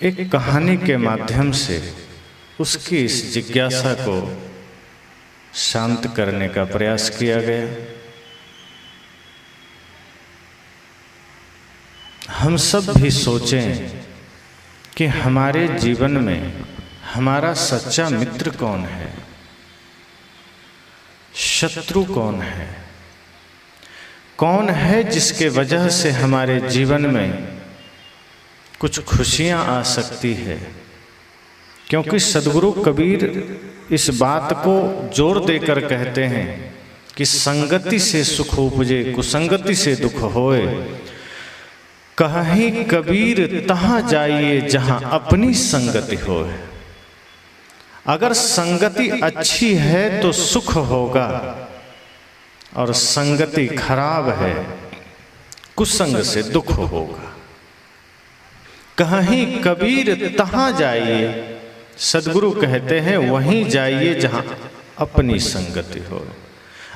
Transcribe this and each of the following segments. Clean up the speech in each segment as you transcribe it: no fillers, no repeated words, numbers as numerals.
एक कहानी के माध्यम से उसकी इस जिज्ञासा को शांत करने का प्रयास किया गया। हम सब भी सोचें कि हमारे जीवन में हमारा सच्चा मित्र कौन है, शत्रु कौन है, कौन है जिसके वजह से हमारे जीवन में कुछ खुशियां आ सकती है। क्योंकि सद्गुरु कबीर इस बात को जोर देकर कहते हैं कि संगति से सुख उपजे, कुसंगति से दुख होए। कहीं कबीर तहाँ जाइए जहां अपनी संगति होए। अगर संगति अच्छी है तो सुख होगा, और संगति खराब है, कुसंग से दुख होगा। कहीं कबीर तहाँ जाइए, सद्गुरु कहते हैं वहीं जाइए जहाँ अपनी संगति हो।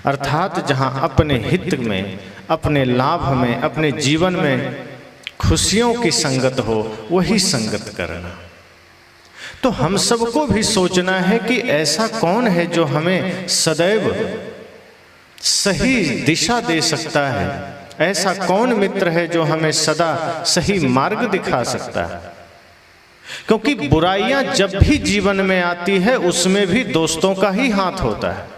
अर्थात जहाँ अपने हित में, अपने लाभ में, अपने जीवन में खुशियों की संगत हो, वही संगत करना। तो हम सबको भी सोचना है कि ऐसा कौन है जो हमें सदैव सही दिशा दे सकता है। ऐसा कौन मित्र है जो हमें सदा सही मार्ग दिखा सकता है। क्योंकि बुराइयां जब भी जीवन में आती है उसमें भी दोस्तों का ही हाथ होता है।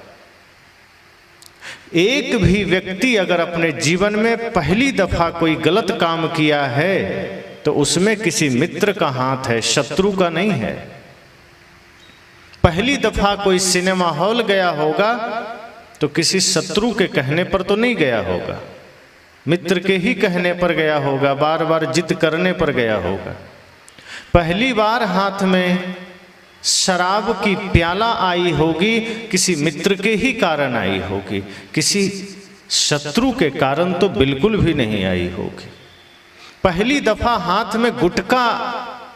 एक भी व्यक्ति अगर अपने जीवन में पहली दफा कोई गलत काम किया है तो उसमें किसी मित्र का हाथ है, शत्रु का नहीं है। पहली दफा कोई सिनेमा हॉल गया होगा तो किसी शत्रु के कहने पर तो नहीं गया होगा, मित्र के ही कहने पर गया होगा, बार बार जिद करने पर गया होगा। पहली बार हाथ में शराब की प्याला आई होगी, किसी मित्र के ही कारण आई होगी, किसी शत्रु के कारण तो बिल्कुल भी नहीं आई होगी। पहली दफा हाथ में गुटखा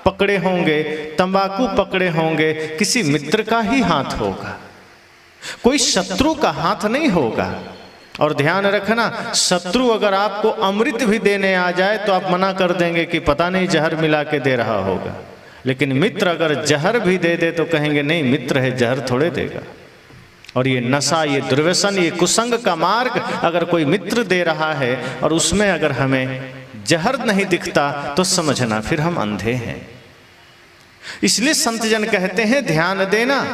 पकड़े होंगे, तंबाकू पकड़े होंगे, किसी मित्र का ही हाथ होगा, कोई शत्रु का हाथ नहीं होगा। और ध्यान रखना, शत्रु अगर आपको अमृत भी देने आ जाए तो आप मना कर देंगे कि पता नहीं जहर मिला के दे रहा होगा। लेकिन मित्र अगर जहर भी दे दे तो कहेंगे नहीं, मित्र है, जहर थोड़े देगा। और ये नशा, ये दुर्व्यसन, ये कुसंग का मार्ग अगर कोई मित्र दे रहा है और उसमें अगर हमें जहर नहीं दिखता तो समझना फिर हम अंधे हैं। इसलिए संत जन कहते हैं ध्यान देना,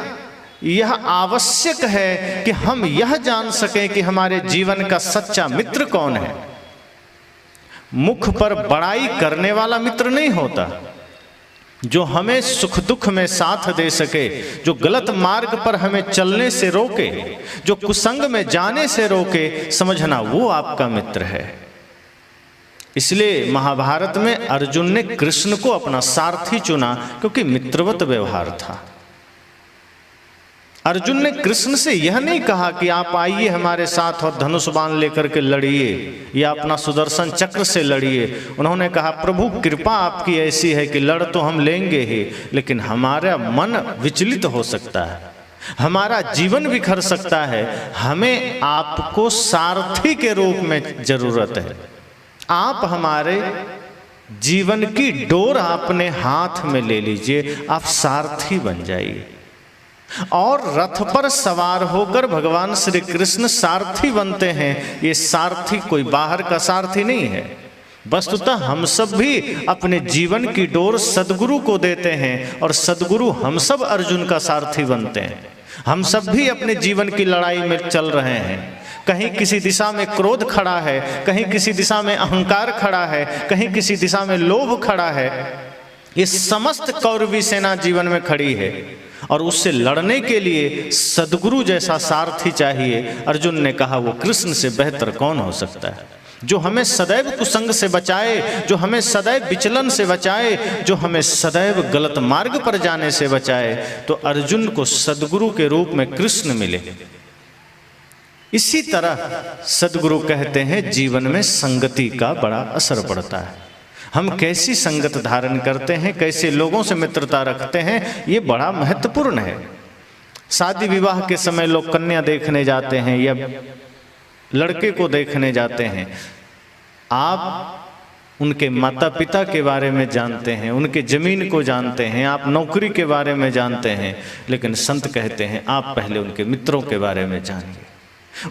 यह आवश्यक है कि हम यह जान सकें कि हमारे जीवन का सच्चा मित्र कौन है। मुख पर बड़ाई करने वाला मित्र नहीं होता, जो हमें सुख दुख में साथ दे सके, जो गलत मार्ग पर हमें चलने से रोके, जो कुसंग में जाने से रोके, समझना वो आपका मित्र है। इसलिए महाभारत में अर्जुन ने कृष्ण को अपना सारथी चुना, क्योंकि मित्रवत व्यवहार था। अर्जुन ने कृष्ण से यह नहीं कहा कि आप आइए हमारे साथ और धनुष बाण लेकर के लड़िए या अपना सुदर्शन चक्र से लड़िए। उन्होंने कहा प्रभु कृपा आपकी ऐसी है कि लड़ तो हम लेंगे ही, लेकिन हमारा मन विचलित हो सकता है, हमारा जीवन बिखर सकता है, हमें आपको सारथी के रूप में जरूरत है। आप हमारे जीवन की डोर अपने हाथ में ले लीजिए, आप सारथी बन जाइए। और रथ पर सवार होकर भगवान श्री कृष्ण सारथी बनते हैं। ये सारथी कोई बाहर का सारथी नहीं है, वस्तुतः हम सब भी अपने जीवन की डोर सद्गुरु को देते हैं और सद्गुरु हम सब अर्जुन का सारथी बनते हैं। हम सब भी अपने जीवन की लड़ाई में चल रहे हैं। कहीं किसी दिशा में क्रोध खड़ा है, कहीं किसी दिशा में अहंकार खड़ा है, कहीं किसी दिशा में लोभ खड़ा है। ये समस्त कौरवी सेना जीवन में खड़ी है और उससे लड़ने के लिए सद्गुरु जैसा सारथी चाहिए। अर्जुन ने कहा वो कृष्ण से बेहतर कौन हो सकता है, जो हमें सदैव कुसंग से बचाए, जो हमें सदैव विचलन से बचाए, जो हमें सदैव गलत मार्ग पर जाने से बचाए। तो अर्जुन को सद्गुरु के रूप में कृष्ण मिले। इसी तरह सद्गुरु कहते हैं जीवन में संगति का बड़ा असर पड़ता है। हम कैसी संगत धारण करते हैं, कैसे लोगों से मित्रता रखते हैं, ये बड़ा महत्वपूर्ण है। शादी विवाह के समय लोग कन्या देखने जाते हैं, या लड़के को देखने जाते हैं, आप उनके माता पिता के बारे में जानते हैं, उनके ज़मीन को जानते हैं, आप नौकरी के बारे में जानते हैं, लेकिन संत कहते हैं आप पहले उनके मित्रों के बारे में जानिए।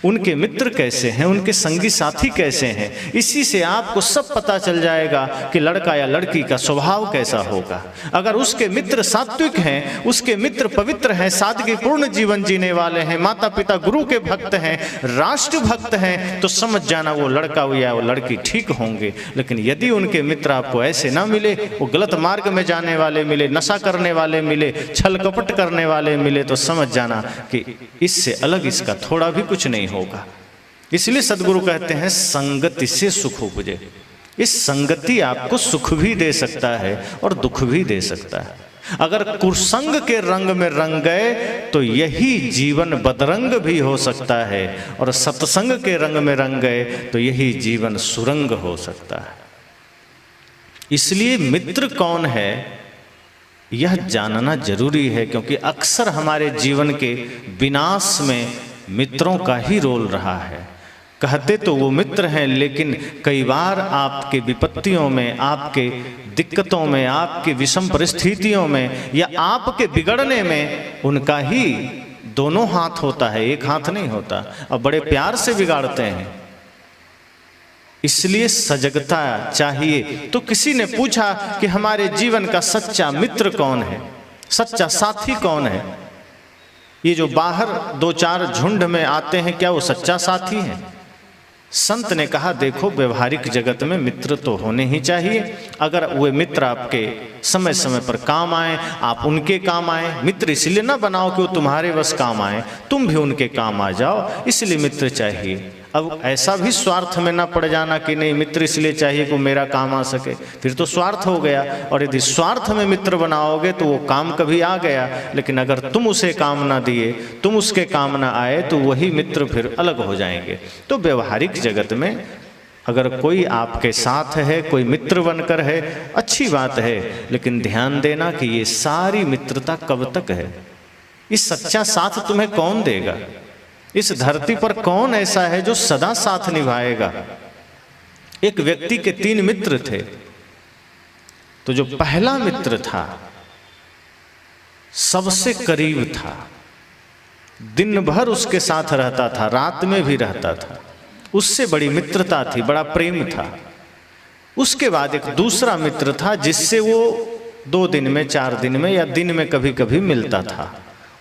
उनके मित्र कैसे हैं, उनके संगी साथी कैसे हैं, इसी से आपको सब पता चल जाएगा कि लड़का या लड़की का स्वभाव कैसा होगा। अगर उसके मित्र सात्विक हैं, उसके मित्र पवित्र हैं, सादगीपूर्ण जीवन जीने वाले हैं, माता पिता गुरु के भक्त हैं, राष्ट्र भक्त हैं, तो समझ जाना वो लड़का या वो लड़की ठीक होंगे। लेकिन यदि उनके मित्र आपको ऐसे ना मिले, वो गलत मार्ग में जाने वाले मिले, नशा करने वाले मिले, छल कपट करने वाले मिले, तो समझ जाना कि इससे अलग इसका थोड़ा भी कुछ नहीं होगा। इसलिए सदगुरु कहते हैं संगति से सुख उपजे। इस संगति आपको सुख भी दे सकता है और दुख भी दे सकता है। अगर कुसंग के रंग में रंग गए तो यही जीवन बदरंग भी हो सकता है, और सत्संग के रंग में रंग गए तो यही जीवन सुरंग हो सकता है। इसलिए मित्र कौन है यह जानना जरूरी है, क्योंकि अक्सर हमारे जीवन के विनाश में मित्रों का ही रोल रहा है। कहते तो वो मित्र हैं, लेकिन कई बार आपके विपत्तियों में, आपके दिक्कतों में, आपके विषम परिस्थितियों में या आपके बिगड़ने में उनका ही दोनों हाथ होता है, एक हाथ नहीं होता, और बड़े प्यार से बिगाड़ते हैं। इसलिए सजगता चाहिए। तो किसी ने पूछा कि हमारे जीवन का सच्चा मित्र कौन है, सच्चा साथी कौन है? ये जो बाहर दो चार झुंड में आते हैं, क्या वो सच्चा साथी है? संत ने कहा देखो, व्यवहारिक जगत में मित्र तो होने ही चाहिए। अगर वे मित्र आपके समय समय पर काम आए, आप उनके काम आए। मित्र इसलिए ना बनाओ कि वो तुम्हारे बस काम आए, तुम भी उनके काम आ जाओ, इसलिए मित्र चाहिए। अब ऐसा भी स्वार्थ में ना पड़ जाना कि नहीं मित्र इसलिए चाहिए कि मेरा काम आ सके, फिर तो स्वार्थ हो गया। और यदि स्वार्थ में मित्र बनाओगे तो वो काम कभी आ गया, लेकिन अगर तुम उसे काम ना दिए, तुम उसके काम ना आए, तो वही मित्र फिर अलग हो जाएंगे। तो व्यवहारिक जगत में अगर कोई आपके साथ है, कोई मित्र बनकर है, अच्छी बात है, लेकिन ध्यान देना कि ये सारी मित्रता कब तक है। इस सच्चा साथ तुम्हें कौन देगा? इस धरती पर कौन ऐसा है जो सदा साथ निभाएगा? एक व्यक्ति के 3 मित्र थे। तो जो पहला मित्र था, सबसे करीब था, दिन भर उसके साथ रहता था, रात में भी रहता था, उससे बड़ी मित्रता थी, बड़ा प्रेम था। उसके बाद एक दूसरा मित्र था जिससे वो 2 दिन में, 4 दिन में या दिन में कभी कभी मिलता था।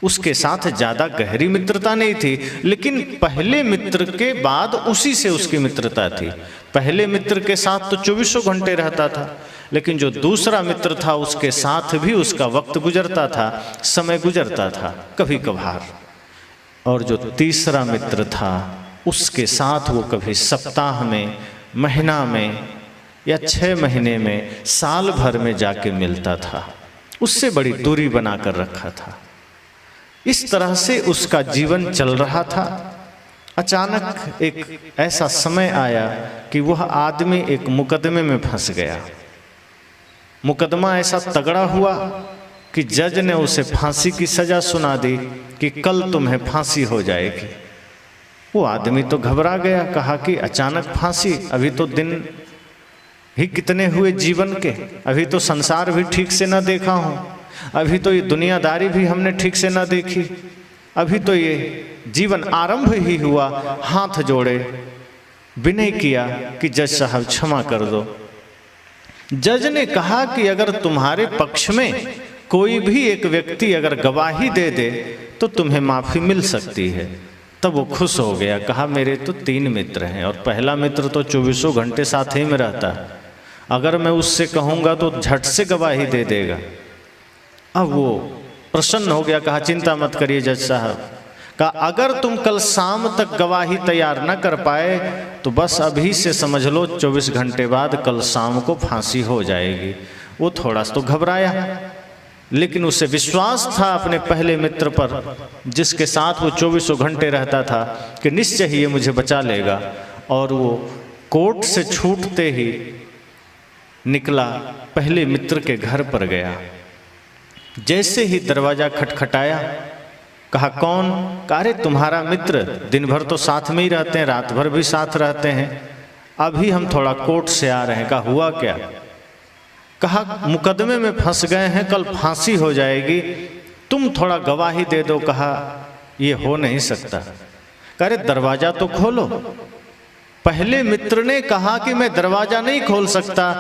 उसके साथ ज्यादा गहरी मित्रता नहीं थी, लेकिन पहले मित्र के बाद उसी से उसकी मित्रता थी। पहले मित्र के साथ तो 24 घंटे रहता था, लेकिन जो दूसरा मित्र था उसके साथ भी उसका वक्त गुजरता था, समय गुजरता था कभी कभार। और जो तीसरा मित्र था उसके साथ वो कभी सप्ताह में, महीना में या 6 महीने में, साल भर में जाके मिलता था। उससे बड़ी दूरी बनाकर रखा था। इस तरह से उसका जीवन चल रहा था। अचानक एक ऐसा समय आया कि वह आदमी एक मुकदमे में फंस गया। मुकदमा ऐसा तगड़ा हुआ कि जज ने उसे फांसी की सजा सुना दी कि कल तुम्हें फांसी हो जाएगी। वो आदमी तो घबरा गया, कहा कि अचानक फांसी, अभी तो दिन ही कितने हुए जीवन के, अभी तो संसार भी ठीक से ना देखा हूं, अभी तो ये दुनियादारी भी हमने ठीक से ना देखी, अभी तो ये जीवन आरंभ ही हुआ। हाथ जोड़े, विनय किया कि जज साहब क्षमा कर दो। जज ने कहा कि अगर तुम्हारे पक्ष में कोई भी एक व्यक्ति अगर गवाही दे दे तो तुम्हें माफी मिल सकती है। तब वो खुश हो गया, कहा मेरे तो 3 मित्र हैं और पहला मित्र तो 24 घंटे साथ ही में रहता है, अगर मैं उससे कहूँगा तो झट से गवाही दे देगा। अब वो प्रसन्न हो गया, कहा चिंता मत करिए जज साहब, कहा अगर तुम कल शाम तक गवाही तैयार न कर पाए तो बस अभी से समझ लो 24 घंटे बाद कल शाम को फांसी हो जाएगी। वो थोड़ा सा तो घबराया, लेकिन उसे विश्वास था अपने पहले मित्र पर, जिसके साथ वो 24 घंटे रहता था, कि निश्चय ही ये मुझे बचा लेगा। और वो कोर्ट से छूटते ही निकला, पहले मित्र के घर पर गया। जैसे ही दरवाजा खटखटाया, कहा कौन? कहा अरे तुम्हारा मित्र, दिन भर तो साथ में ही रहते हैं, रात भर भी साथ रहते हैं, अभी हम थोड़ा कोर्ट से आ रहे हैं। कहा हुआ क्या? कहा मुकदमे में फंस गए हैं, कल फांसी हो जाएगी, तुम थोड़ा गवाही दे दो। कहा ये हो नहीं सकता। कह रहे दरवाजा तो खोलो। पहले मित्र ने कहा कि मैं दरवाजा नहीं खोल सकता,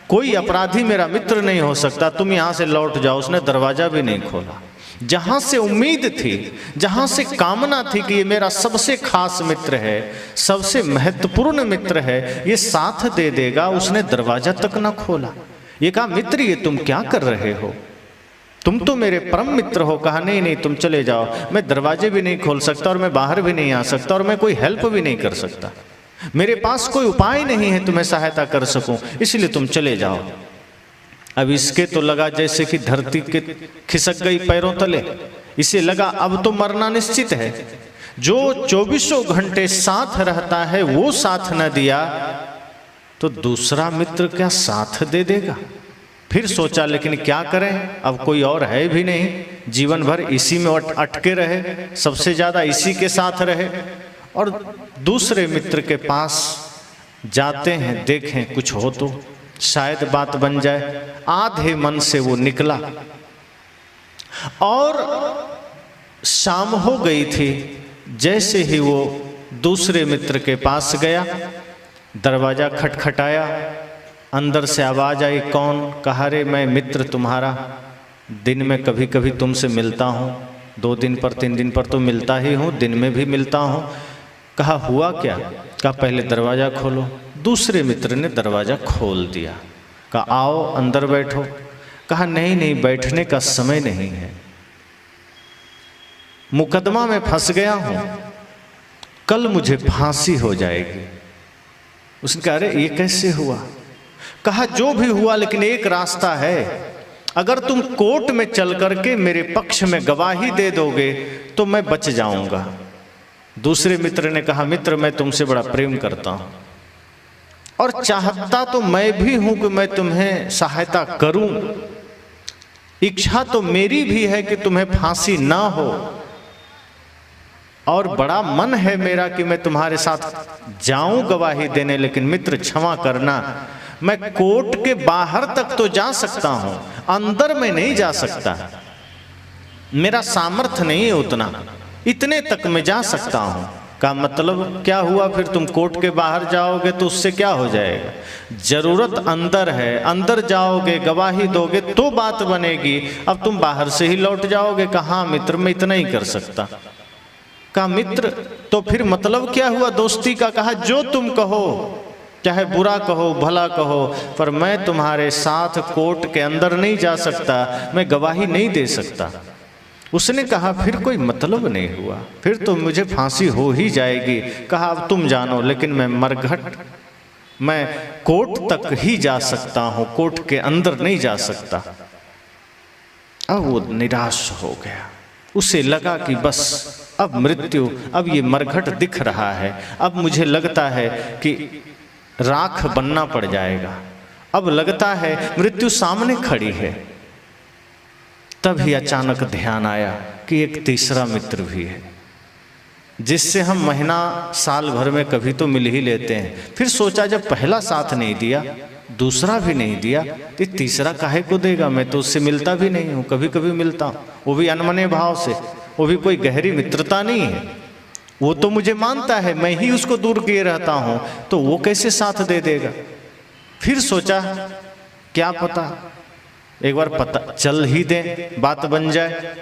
कोई अपराधी मेरा मित्र नहीं हो सकता, तुम यहां से लौट जाओ। उसने दरवाजा भी नहीं खोला। जहां से उम्मीद थी, जहां से कामना थी कि ये मेरा सबसे खास मित्र है, सबसे महत्वपूर्ण मित्र है, ये साथ दे देगा, उसने दरवाजा तक ना खोला। ये कहा मित्र ये तुम क्या कर रहे हो, तुम तो मेरे परम मित्र हो। कहा नहीं नहीं तुम चले जाओ, मैं दरवाजे भी नहीं खोल सकता और मैं बाहर भी नहीं आ सकता और मैं कोई हेल्प भी नहीं कर सकता, मेरे पास कोई उपाय नहीं है तुम्हें सहायता कर सकूं, इसलिए तुम चले जाओ। अब इसके तो लगा जैसे कि धरती के खिसक गई पैरों तले। इसे लगा अब तो मरना निश्चित है। जो 24 घंटे साथ रहता है वो साथ न दिया तो दूसरा मित्र क्या साथ दे देगा। फिर सोचा लेकिन क्या करें, अब कोई और है भी नहीं, जीवन भर इसी में अटके रहे, सबसे ज्यादा इसी के साथ रहे। और दूसरे मित्र के पास जाते हैं, देखें कुछ हो तो शायद बात बन जाए। आधे मन से वो निकला और शाम हो गई थी। जैसे ही वो दूसरे मित्र के पास गया, दरवाजा खटखटाया, अंदर से आवाज आई कौन? कहा रे मैं मित्र तुम्हारा, दिन में कभी कभी तुमसे मिलता हूँ, 2 दिन पर 3 दिन पर तो मिलता ही हूँ, दिन में भी मिलता हूँ। कहा हुआ क्या? कहा पहले दरवाजा खोलो। दूसरे मित्र ने दरवाजा खोल दिया। कहा आओ अंदर बैठो। कहा नहीं नहीं बैठने का समय नहीं है, मुकदमा में फंस गया हूं, कल मुझे फांसी हो जाएगी। उसने कहा अरे ये कैसे हुआ? कहा जो भी हुआ लेकिन एक रास्ता है, अगर तुम कोर्ट में चल करके मेरे पक्ष में गवाही दे दोगे तो मैं बच जाऊंगा। दूसरे मित्र ने कहा मित्र मैं तुमसे बड़ा प्रेम करता हूं और चाहता तो मैं भी हूं कि मैं तुम्हें सहायता करूं, इच्छा तो मेरी भी है कि तुम्हें फांसी ना हो और बड़ा मन है मेरा कि मैं तुम्हारे साथ जाऊं गवाही देने, लेकिन मित्र क्षमा करना, मैं कोर्ट के बाहर तक तो जा सकता हूं, अंदर में नहीं जा सकता, मेरा सामर्थ्य नहीं है उतना, इतने तक मैं जा सकता हूं। का मतलब क्या हुआ? फिर तुम कोर्ट के बाहर जाओगे तो उससे क्या हो जाएगा? जरूरत अंदर है, अंदर जाओगे गवाही दोगे तो बात बनेगी, अब तुम बाहर से ही लौट जाओगे। कहा मित्र मैं इतना ही कर सकता। कहा मित्र तो फिर मतलब क्या हुआ दोस्ती का? कहा जो तुम कहो, चाहे बुरा कहो भला कहो, पर मैं तुम्हारे साथ कोर्ट के अंदर नहीं जा सकता, मैं गवाही नहीं दे सकता। उसने कहा फिर कोई मतलब नहीं हुआ, फिर तो मुझे फांसी हो ही जाएगी। कहा अब तुम जानो, लेकिन मैं मरघट, मैं कोर्ट तक ही जा सकता हूं, कोर्ट के अंदर नहीं जा सकता। अब वो निराश हो गया, उसे लगा कि बस अब मृत्यु, अब ये मरघट दिख रहा है, अब मुझे लगता है कि राख बनना पड़ जाएगा, अब लगता है मृत्यु सामने खड़ी है। तभी अचानक ध्यान आया कि एक तीसरा मित्र भी है, जिससे हम महीना साल भर में कभी तो मिल ही लेते हैं। फिर सोचा जब पहला साथ नहीं दिया, दूसरा भी नहीं दिया, तो तीसरा काहे को देगा? मैं तो उससे मिलता भी नहीं हूँ, कभी कभी मिलता हूँ, वो भी अनमने भाव से, वो भी कोई गहरी मित्रता नहीं है, वो तो मुझे मानता है, मैं ही उसको दूर किए रहता हूँ, तो वो कैसे साथ दे देगा? फिर सोचा क्या पता एक बार पता चल ही दे, बात बन जाए।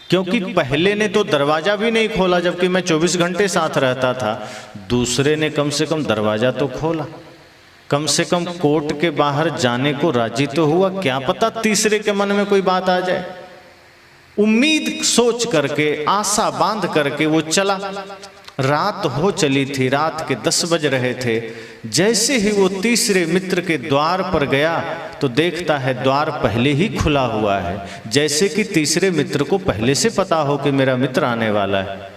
क्योंकि पहले ने तो दरवाजा भी नहीं खोला, जबकि मैं 24 घंटे साथ रहता था। दूसरे ने कम से कम दरवाजा तो खोला, कम से कम कोर्ट के बाहर जाने को राजी तो हुआ। क्या पता तीसरे के मन में कोई बात आ जाए। उम्मीद सोच करके, आशा बांध करके वो चला। रात हो चली थी, रात के 10 बज रहे थे। जैसे ही वो तीसरे मित्र के द्वार पर गया तो देखता है द्वार पहले ही खुला हुआ है, जैसे कि तीसरे मित्र को पहले से पता हो कि मेरा मित्र आने वाला है।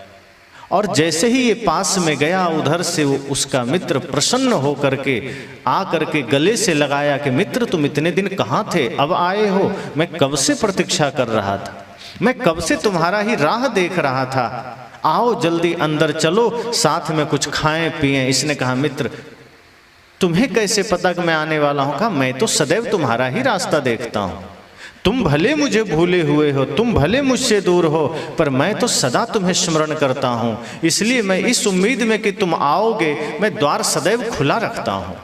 और जैसे ही ये पास में गया, उधर से वो उसका मित्र प्रसन्न हो करके आ करके गले से लगाया कि मित्र तुम इतने दिन कहाँ थे, अब आए हो? मैं कब से प्रतीक्षा कर रहा था, मैं कब से तुम्हारा ही राह देख रहा था, आओ जल्दी अंदर चलो, साथ में कुछ खाएं पिएं। इसने कहा मित्र तुम्हें कैसे पता कि मैं आने वाला हूं? कहा मैं तो सदैव तुम्हारा ही रास्ता देखता हूं। तुम भले मुझे भूले हुए हो, तुम भले मुझसे दूर हो, पर मैं तो सदा तुम्हें स्मरण करता हूं। इसलिए मैं इस उम्मीद में कि तुम आओगे, मैं द्वार सदैव खुला रखता हूं।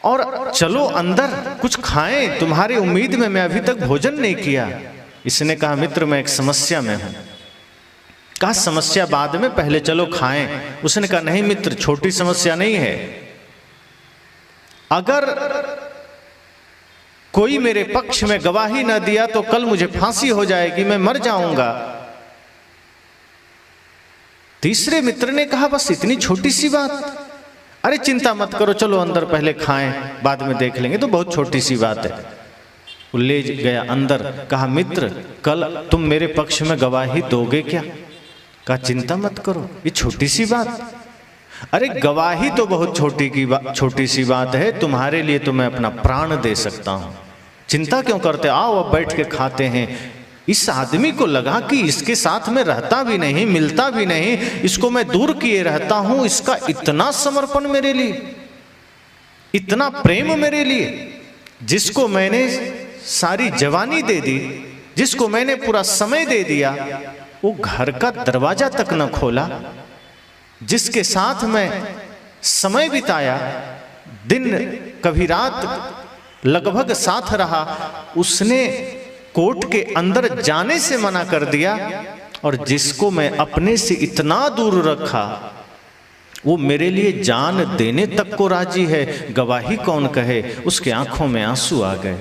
और चलो अंदर कुछ खाएं, तुम्हारी उम्मीद में मैं अभी तक भोजन नहीं किया। इसने कहा मित्र मैं एक समस्या में हूं। कहा समस्या बाद में, पहले चलो खाएं। उसने कहा नहीं मित्र, छोटी समस्या नहीं है। अगर कोई मेरे पक्ष में गवाही न दिया तो कल मुझे फांसी हो जाएगी, मैं मर जाऊंगा। तीसरे मित्र ने कहा बस इतनी छोटी सी बात? अरे चिंता मत करो, चलो अंदर पहले खाएं, बाद में देख लेंगे, तो बहुत छोटी सी बात है। वो ले गया अंदर। कहा मित्र कल तुम मेरे पक्ष में गवाही दोगे क्या? कहा चिंता मत करो, ये छोटी सी बात। अरे गवाही तो बहुत छोटी सी बात है, तुम्हारे लिए तो मैं अपना प्राण दे सकता हूं। चिंता क्यों करते, आओ अब बैठ के खाते हैं। इस आदमी को लगा कि इसके साथ में रहता भी नहीं, मिलता भी नहीं, इसको मैं दूर किए रहता हूं, इसका इतना समर्पण मेरे लिए, इतना प्रेम मेरे लिए, जिसको मैंने सारी जवानी दे दी, जिसको मैंने पूरा समय दे दिया, वो घर का दरवाजा तक न खोला, जिसके साथ मैं समय बिताया, दिन कभी रात लगभग साथ रहा, उसने कोर्ट के अंदर जाने से मना कर दिया। और जिसको मैं अपने से इतना दूर रखा, वो मेरे लिए जान देने तक को राजी है, गवाही कौन कहे? उसके आंखों में आंसू आ गए।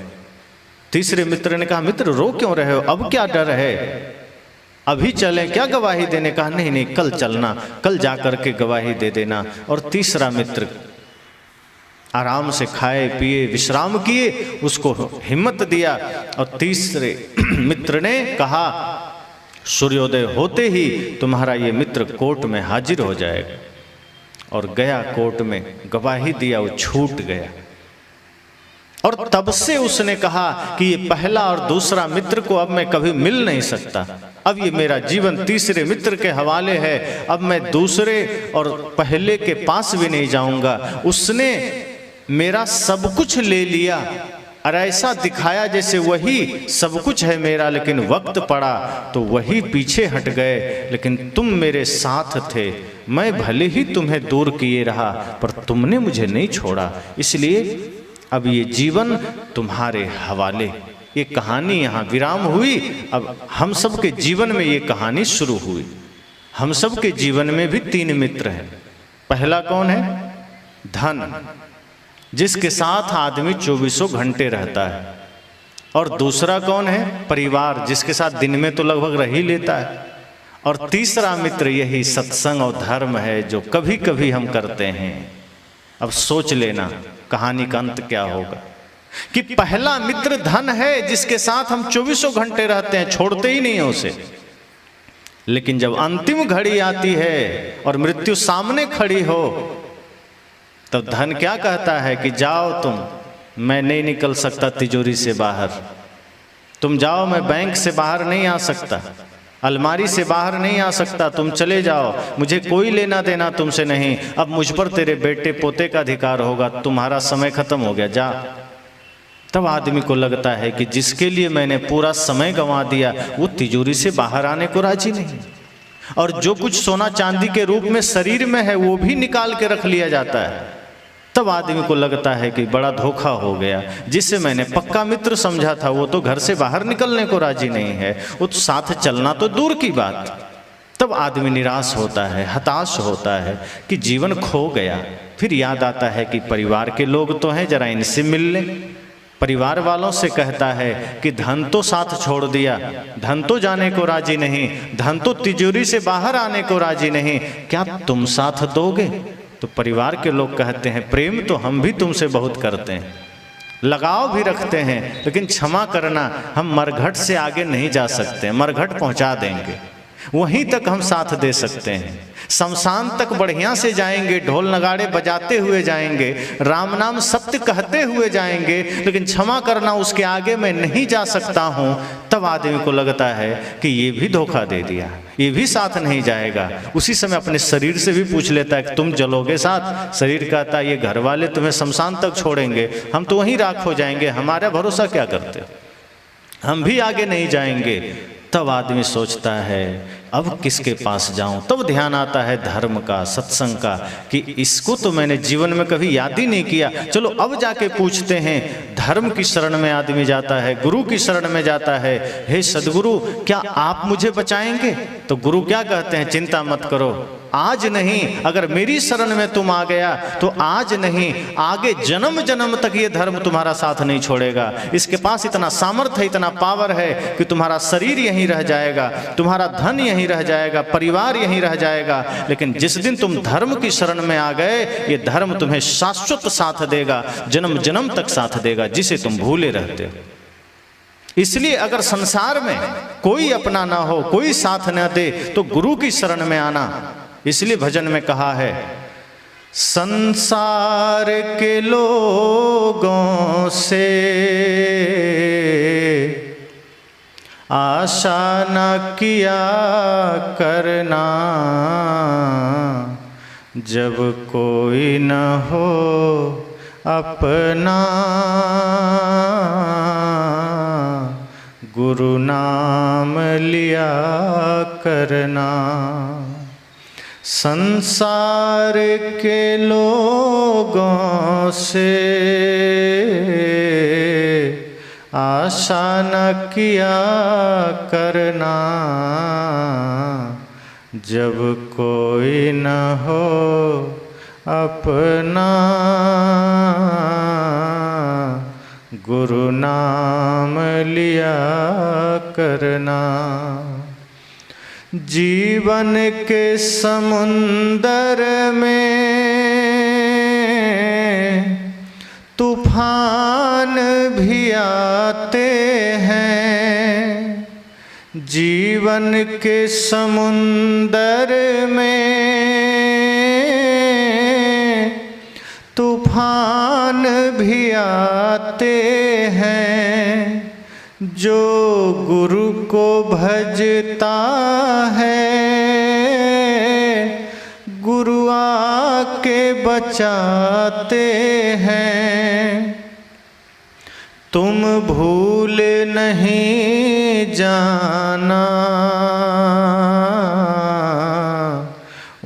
तीसरे मित्र ने कहा मित्र रो क्यों रहे हो, अब क्या डर है, अभी चलें क्या गवाही देने? कहा नहीं नहीं, कल चलना, कल जाकर के गवाही दे देना। और तीसरा मित्र आराम से खाए पिए विश्राम किए, उसको हिम्मत दिया। और तीसरे मित्र ने कहा सूर्योदय होते ही तुम्हारा ये मित्र कोर्ट में हाजिर हो जाएगा। और गया कोर्ट में, गवाही दिया, वो छूट गया। और तब से उसने कहा कि ये पहला और दूसरा मित्र को अब मैं कभी मिल नहीं सकता, अब ये मेरा जीवन तीसरे मित्र के हवाले है, अब मैं दूसरे और पहले के पास भी नहीं जाऊंगा। उसने मेरा सब कुछ ले लिया और ऐसा दिखाया जैसे वही सब कुछ है मेरा, लेकिन वक्त पड़ा तो वही पीछे हट गए। लेकिन तुम मेरे साथ थे, मैं भले ही तुम्हें दूर किए रहा, पर तुमने मुझे नहीं छोड़ा, इसलिए अब ये जीवन तुम्हारे हवाले। ये कहानी यहाँ विराम हुई। अब हम सब के जीवन में ये कहानी शुरू हुई। हम सब के जीवन में भी तीन मित्र हैं। पहला कौन है? धन, जिसके साथ आदमी 24 घंटे रहता है। और दूसरा कौन है? परिवार, जिसके साथ दिन में तो लगभग रह ही लेता है। और तीसरा मित्र यही सत्संग और धर्म है, जो कभी कभी हम करते हैं। अब सोच लेना कहानी का अंत क्या होगा। कि पहला मित्र धन है, जिसके साथ हम 24 घंटे रहते हैं, छोड़ते ही नहीं है उसे। लेकिन जब अंतिम घड़ी आती है और मृत्यु सामने खड़ी हो, तब धन क्या कहता है कि जाओ तुम, मैं नहीं निकल सकता तिजोरी से बाहर, तुम जाओ, मैं बैंक से बाहर नहीं आ सकता, अलमारी से बाहर नहीं आ सकता, तुम चले जाओ, मुझे कोई लेना देना तुमसे नहीं, अब मुझ पर तेरे बेटे पोते का अधिकार होगा, तुम्हारा समय खत्म हो गया, जा। तब आदमी को लगता है कि जिसके लिए मैंने पूरा समय गंवा दिया, वो तिजोरी से बाहर आने को राजी नहीं। और जो कुछ सोना चांदी के रूप में शरीर में है, वो भी निकाल के रख लिया जाता है। तब आदमी को लगता है कि बड़ा धोखा हो गया, जिससे मैंने पक्का मित्र समझा था, वो तो घर से बाहर निकलने को राजी नहीं है, वो तो साथ चलना तो दूर की बात। तब आदमी निराश होता है, हताश होता है कि जीवन खो गया। फिर याद आता है कि परिवार के लोग तो हैं, जरा इनसे मिल ले। परिवार वालों से कहता है कि धन तो साथ छोड़ दिया, धन तो जाने को राजी नहीं, धन तो तिजोरी से बाहर आने को राजी नहीं, क्या तुम साथ दोगे? तो परिवार के लोग कहते हैं प्रेम तो हम भी तुमसे बहुत करते हैं, लगाव भी रखते हैं, लेकिन क्षमा करना, हम मरघट से आगे नहीं जा सकते, मरघट पहुंचा देंगे, वहीं तक हम साथ दे सकते हैं, शमशान तक बढ़िया से जाएंगे, ढोल नगाड़े बजाते हुए जाएंगे, राम नाम सत्य कहते हुए जाएंगे, लेकिन क्षमा करना उसके आगे मैं नहीं जा सकता हूं, तब आदमी को लगता है कि ये भी धोखा दे दिया, ये भी साथ नहीं जाएगा। उसी समय अपने शरीर से भी पूछ लेता है कि तुम चलोगे साथ? शरीर कहता है ये घर वाले तुम्हें शमशान तक छोड़ेंगे, हम तो वहीं राख हो जाएंगे, हमारा भरोसा क्या करते हो, हम भी आगे नहीं जाएंगे। तब आदमी सोचता है अब किसके पास जाऊं। तब ध्यान आता है धर्म का, सत्संग का, कि इसको तो मैंने जीवन में कभी याद ही नहीं किया। चलो अब जाके पूछते हैं। धर्म की शरण में आदमी जाता है, गुरु की शरण में जाता है। हे सदगुरु, क्या आप मुझे बचाएंगे? तो गुरु क्या कहते हैं? चिंता मत करो, आज नहीं, अगर मेरी शरण में तुम आ गया तो आज नहीं, आगे जन्म जन्म तक ये धर्म तुम्हारा साथ नहीं छोड़ेगा। इसके पास इतना सामर्थ्य है, इतना पावर है कि तुम्हारा शरीर यहीं रह जाएगा, तुम्हारा धन यहीं रह जाएगा, परिवार यहीं रह जाएगा, लेकिन जिस दिन तुम धर्म की शरण में आ गए, ये धर्म तुम्हें शाश्वत साथ देगा, जन्म जन्म तक साथ देगा, जिसे तुम भूले रहते हो। इसलिए अगर संसार में कोई अपना ना हो, कोई साथ न दे, तो गुरु की शरण में आना। इसलिए भजन में कहा है, संसार के लोगों से आशा न किया करना, जब कोई न हो अपना, गुरु नाम लिया करना। संसार के लोगों से आशा न किया करना, जब कोई न हो अपना, गुरु नाम लिया करना। जीवन के समुंदर में तूफान भी आते हैं, जीवन के समुंदर में तूफान भी आते हैं, जो गुरु को भजता है, गुरु आके बचाते हैं। तुम भूल नहीं जाना,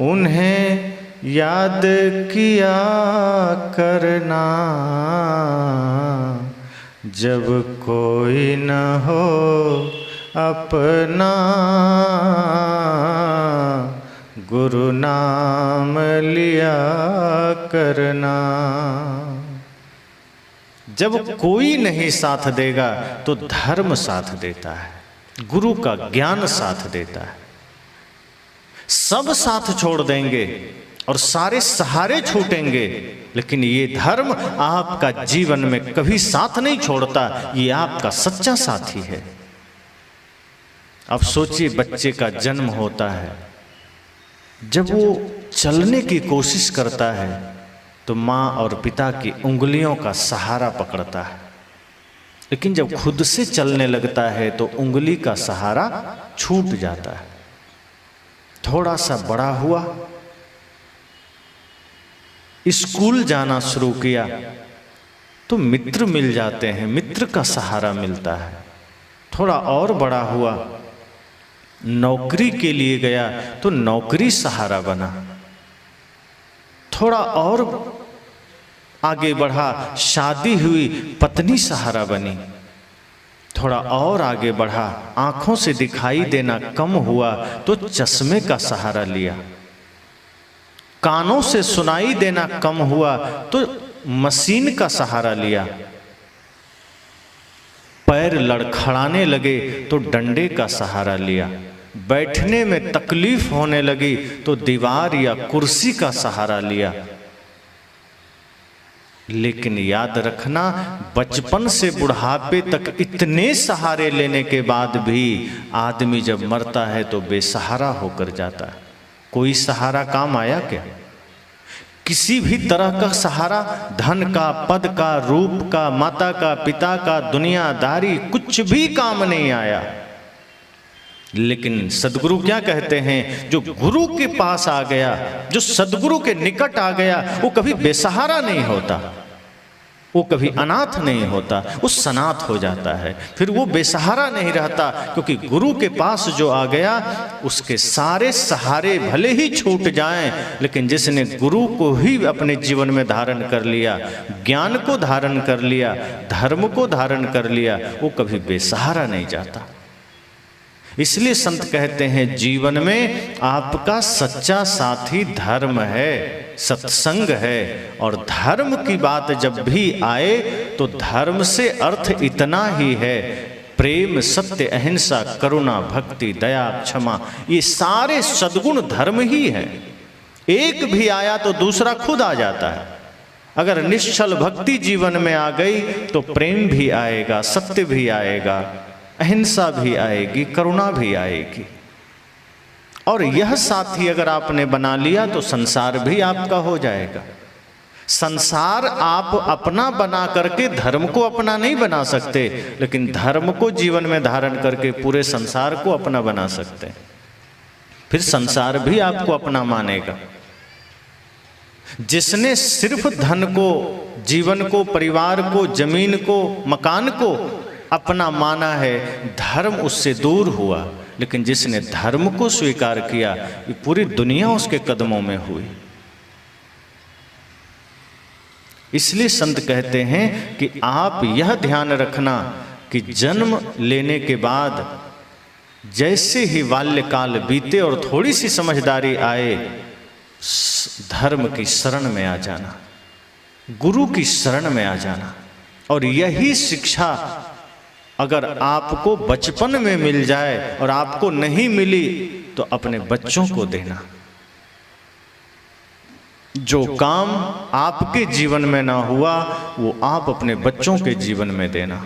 उन्हें याद किया करना, जब कोई न हो अपना, गुरु नाम लिया करना। जब कोई नहीं साथ देगा तो धर्म साथ देता है, गुरु का ज्ञान साथ देता है। सब साथ छोड़ देंगे और सारे सहारे छूटेंगे, लेकिन ये धर्म आपका जीवन में कभी साथ नहीं छोड़ता, ये आपका सच्चा साथी है। अब सोचिए, बच्चे का जन्म होता है, जब वो चलने की कोशिश करता है तो माँ और पिता की उंगलियों का सहारा पकड़ता है, लेकिन जब खुद से चलने लगता है तो उंगली का सहारा छूट जाता है। थोड़ा सा बड़ा हुआ, स्कूल जाना शुरू किया तो मित्र मिल जाते हैं, मित्र का सहारा मिलता है। थोड़ा और बड़ा हुआ, नौकरी के लिए गया तो नौकरी सहारा बना। थोड़ा और आगे बढ़ा, शादी हुई, पत्नी सहारा बनी। थोड़ा और आगे बढ़ा, आंखों से दिखाई देना कम हुआ तो चश्मे का सहारा लिया। कानों से सुनाई देना कम हुआ तो मशीन का सहारा लिया। पैर लड़खड़ाने लगे तो डंडे का सहारा लिया। बैठने में तकलीफ होने लगी तो दीवार या कुर्सी का सहारा लिया। लेकिन याद रखना, बचपन से बुढ़ापे तक इतने सहारे लेने के बाद भी आदमी जब मरता है तो बेसहारा होकर जाता है। कोई सहारा काम आया क्या? किसी भी तरह का सहारा, धन का, पद का, रूप का, माता का, पिता का, दुनियादारी, कुछ भी काम नहीं आया। लेकिन सदगुरु क्या कहते हैं, जो गुरु के पास आ गया, जो सदगुरु के निकट आ गया, वो कभी बेसहारा नहीं होता, वो कभी अनाथ नहीं होता, वो सनाथ हो जाता है। फिर वो बेसहारा नहीं रहता, क्योंकि गुरु के पास जो आ गया उसके सारे सहारे भले ही छूट जाएं, लेकिन जिसने गुरु को ही अपने जीवन में धारण कर लिया, ज्ञान को धारण कर लिया, धर्म को धारण कर लिया, वो कभी बेसहारा नहीं जाता। इसलिए संत कहते हैं जीवन में आपका सच्चा साथी धर्म है, सत्संग है। और धर्म की बात जब भी आए तो धर्म से अर्थ इतना ही है, प्रेम, सत्य, अहिंसा, करुणा, भक्ति, दया, क्षमा, ये सारे सद्गुण धर्म ही है। एक भी आया तो दूसरा खुद आ जाता है। अगर निश्चल भक्ति जीवन में आ गई तो प्रेम भी आएगा, सत्य भी आएगा, अहिंसा भी आएगी, करुणा भी आएगी। और यह साथी अगर आपने बना लिया तो संसार भी आपका हो जाएगा। संसार आप अपना बना करके धर्म को अपना नहीं बना सकते, लेकिन धर्म को जीवन में धारण करके पूरे संसार को अपना बना सकते हैं। फिर संसार भी आपको अपना मानेगा। जिसने सिर्फ धन को, जीवन को, परिवार को, जमीन को, मकान को अपना माना है, धर्म उससे दूर हुआ। लेकिन जिसने धर्म को स्वीकार किया, ये पूरी दुनिया उसके कदमों में हुई। इसलिए संत कहते हैं कि आप यह ध्यान रखना कि जन्म लेने के बाद जैसे ही बाल्यकाल बीते और थोड़ी सी समझदारी आए, धर्म की शरण में आ जाना, गुरु की शरण में आ जाना। और यही शिक्षा अगर आपको बचपन में मिल जाए और आपको नहीं मिली तो अपने बच्चों को देना। जो काम आपके जीवन में ना हुआ वो आप अपने बच्चों के जीवन में देना।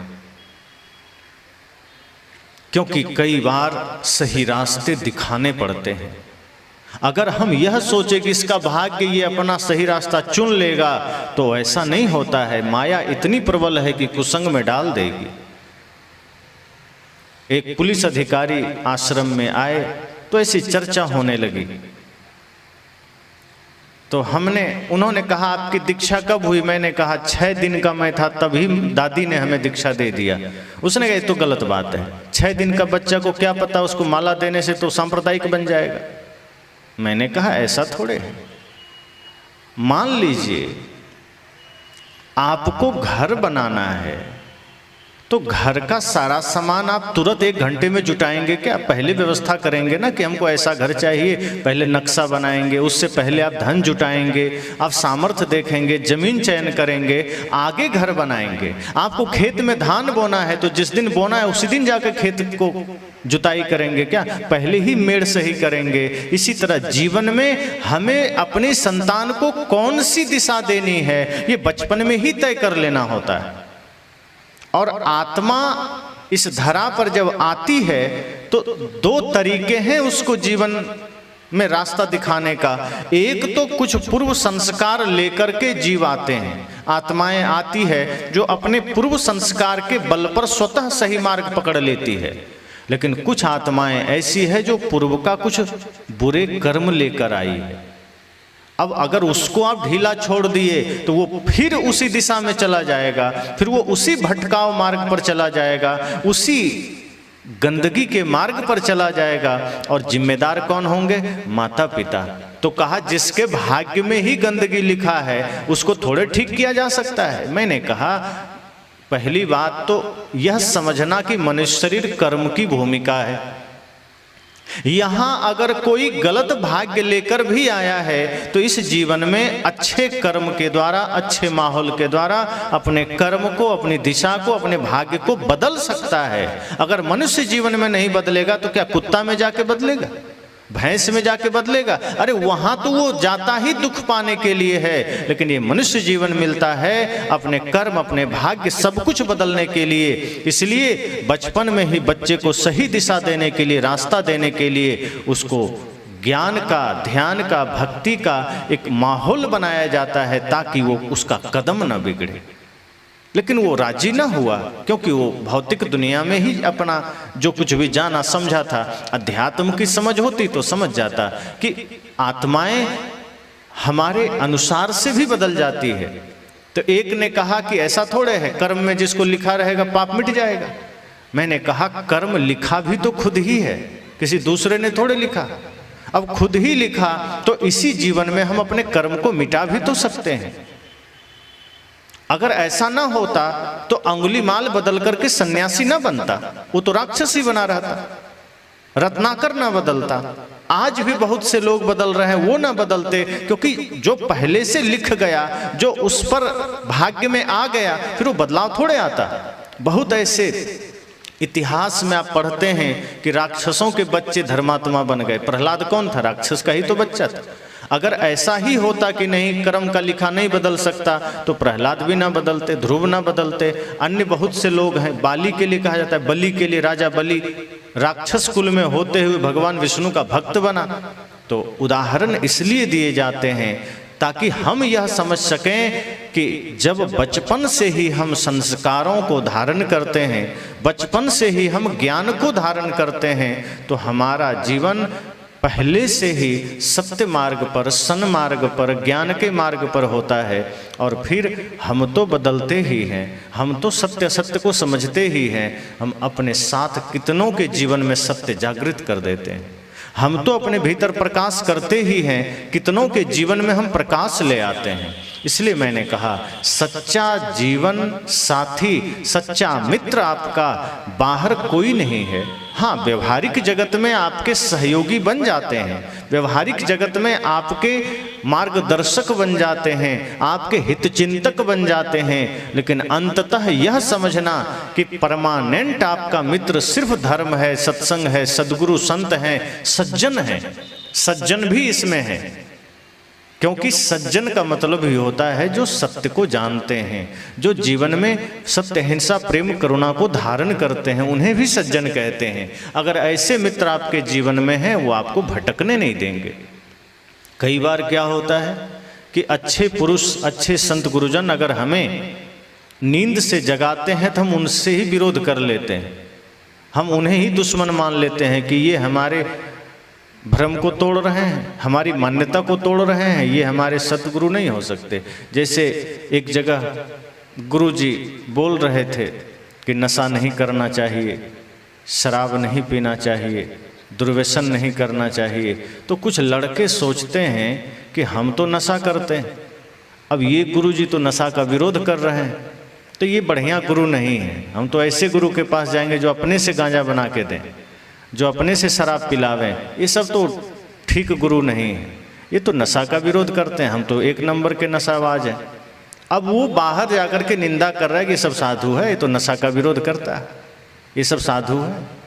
क्योंकि कई बार सही रास्ते दिखाने पड़ते हैं। अगर हम यह सोचे कि इसका भाग्य ये अपना सही रास्ता चुन लेगा तो ऐसा नहीं होता है। माया इतनी प्रबल है कि कुसंग में डाल देगी। एक पुलिस अधिकारी आश्रम में आए तो ऐसी चर्चा होने लगी। तो उन्होंने कहा आपकी दीक्षा कब हुई? मैंने कहा 6 दिन का मैं था तभी दादी ने हमें दीक्षा दे दिया। उसने कहा ये तो गलत बात है, 6 दिन का बच्चा को क्या पता उसको माला देने से तो सांप्रदायिक बन जाएगा। मैंने कहा ऐसा थोड़े है। मान लीजिए आपको घर बनाना है तो घर का सारा सामान आप तुरंत 1 घंटे में जुटाएंगे क्या? पहले व्यवस्था करेंगे ना कि हमको ऐसा घर चाहिए, पहले नक्शा बनाएंगे, उससे पहले आप धन जुटाएंगे, आप सामर्थ्य देखेंगे, जमीन चयन करेंगे, आगे घर बनाएंगे। आपको खेत में धान बोना है तो जिस दिन बोना है उसी दिन जाकर खेत को जुताई करेंगे क्या? पहले ही मेड़ सही करेंगे। इसी तरह जीवन में हमें अपनी संतान को कौन सी दिशा देनी है ये बचपन में ही तय कर लेना होता है। और आत्मा इस धरा पर जब आती है तो 2 तरीके हैं उसको जीवन में रास्ता दिखाने का। एक तो कुछ पूर्व संस्कार लेकर के जीव आते हैं। आत्माएं आती है जो अपने पूर्व संस्कार के बल पर स्वतः सही मार्ग पकड़ लेती है। लेकिन कुछ आत्माएं ऐसी है जो पूर्व का कुछ बुरे कर्म लेकर आई है। अब अगर उसको आप ढीला छोड़ दिए तो वो फिर उसी दिशा में चला जाएगा, फिर वो उसी भटकाव मार्ग पर चला जाएगा, उसी गंदगी के मार्ग पर चला जाएगा। और जिम्मेदार कौन होंगे? माता पिता। तो कहा जिसके भाग्य में ही गंदगी लिखा है उसको थोड़े ठीक किया जा सकता है। मैंने कहा पहली बात तो यह समझना कि मनुष्य शरीर कर्म की भूमिका है। यहां अगर कोई गलत भाग्य लेकर भी आया है तो इस जीवन में अच्छे कर्म के द्वारा, अच्छे माहौल के द्वारा अपने कर्म को, अपनी दिशा को, अपने भाग्य को बदल सकता है। अगर मनुष्य जीवन में नहीं बदलेगा तो क्या कुत्ता में जाके बदलेगा? भैंस में जाके बदलेगा? अरे वहां तो वो जाता ही दुख पाने के लिए है। लेकिन ये मनुष्य जीवन मिलता है अपने कर्म, अपने भाग्य, सब कुछ बदलने के लिए। इसलिए बचपन में ही बच्चे को सही दिशा देने के लिए, रास्ता देने के लिए उसको ज्ञान का, ध्यान का, भक्ति का एक माहौल बनाया जाता है ताकि वो उसका कदम न बिगड़े। लेकिन वो राजी ना हुआ, क्योंकि वो भौतिक दुनिया में ही अपना जो कुछ भी जाना समझा था। अध्यात्म की समझ होती तो समझ जाता कि आत्माएं हमारे अनुसार से भी बदल जाती है। तो एक ने कहा कि ऐसा थोड़े है, कर्म में जिसको लिखा रहेगा पाप मिट जाएगा। मैंने कहा कर्म लिखा भी तो खुद ही है, किसी दूसरे ने थोड़े लिखा। अब खुद ही लिखा तो इसी जीवन में हम अपने कर्म को मिटा भी तो सकते हैं। अगर ऐसा ना होता तो अंगुलीमाल बदल करके सन्यासी ना बनता, वो तो राक्षस ही बना रहता, रत्नाकर ना बदलता। आज भी बहुत से लोग बदल रहे हैं, वो ना बदलते, क्योंकि जो पहले से लिख गया, जो उस पर भाग्य में आ गया, फिर वो बदलाव थोड़े आता। बहुत ऐसे इतिहास में आप पढ़ते हैं कि राक्षसों के बच्चे धर्मात्मा बन गए। प्रहलाद कौन था? राक्षस का ही तो बच्चा था। अगर ऐसा ही होता कि नहीं, कर्म का लिखा नहीं बदल सकता, तो प्रहलाद भी ना बदलते, ध्रुव ना बदलते, अन्य बहुत से लोग हैं। बाली के लिए कहा जाता है, बलि के लिए, राजा बलि राक्षस कुल में होते हुए भगवान विष्णु का भक्त बना। तो उदाहरण इसलिए दिए जाते हैं ताकि हम यह समझ सकें कि जब बचपन से ही हम संस्कारों को धारण करते हैं, बचपन से ही हम ज्ञान को धारण करते हैं, तो हमारा जीवन पहले से ही सत्य मार्ग पर, सन्मार्ग पर, ज्ञान के मार्ग पर होता है। और फिर हम तो बदलते ही हैं, हम तो सत्य सत्य को समझते ही हैं। हम अपने साथ कितनों के जीवन में सत्य जागृत कर देते हैं। हम तो अपने भीतर प्रकाश करते ही हैं, कितनों के जीवन में हम प्रकाश ले आते हैं। इसलिए मैंने कहा सच्चा जीवन साथी, सच्चा मित्र आपका बाहर कोई नहीं है। हाँ, व्यवहारिक जगत में आपके सहयोगी बन जाते हैं, व्यवहारिक जगत में आपके मार्गदर्शक बन जाते हैं, आपके हितचिंतक बन जाते हैं। लेकिन अंततः यह समझना कि परमानेंट आपका मित्र सिर्फ धर्म है, सत्संग है, सद्गुरु संत हैं, सज्जन हैं। सज्जन भी इसमें है, क्योंकि सज्जन का मतलब ही होता है जो सत्य को जानते हैं, जो जीवन में सत्य, हिंसा, प्रेम, करुणा को धारण करते हैं, उन्हें भी सज्जन कहते हैं। अगर ऐसे मित्र आपके जीवन में हैं, वो आपको भटकने नहीं देंगे। कई बार क्या होता है कि अच्छे पुरुष, अच्छे संत गुरुजन अगर हमें नींद से जगाते हैं तो हम उनसे ही विरोध कर लेते हैं, हम उन्हें ही दुश्मन मान लेते हैं कि ये हमारे भ्रम को तोड़ रहे हैं, हमारी मान्यता को तोड़ रहे हैं, ये हमारे सतगुरु नहीं हो सकते। जैसे एक जगह गुरुजी बोल रहे थे कि नशा नहीं करना चाहिए, शराब नहीं पीना चाहिए, दुर्व्यसन नहीं करना चाहिए। तो कुछ लड़के सोचते हैं कि हम तो नशा करते हैं, अब ये गुरुजी तो नशा का विरोध कर रहे हैं, तो ये बढ़िया गुरु नहीं है। हम तो ऐसे गुरु के पास जाएंगे जो अपने से गांजा बना के दें, जो अपने से शराब पिलावें। ये सब तो ठीक गुरु नहीं है, ये तो नशा का विरोध करते हैं, हम तो एक नंबर के नशाबाज हैं। अब वो बाहर जाकर के निंदा कर रहा है कि ये सब साधु है, ये तो नशा का विरोध करता है, ये सब साधु है।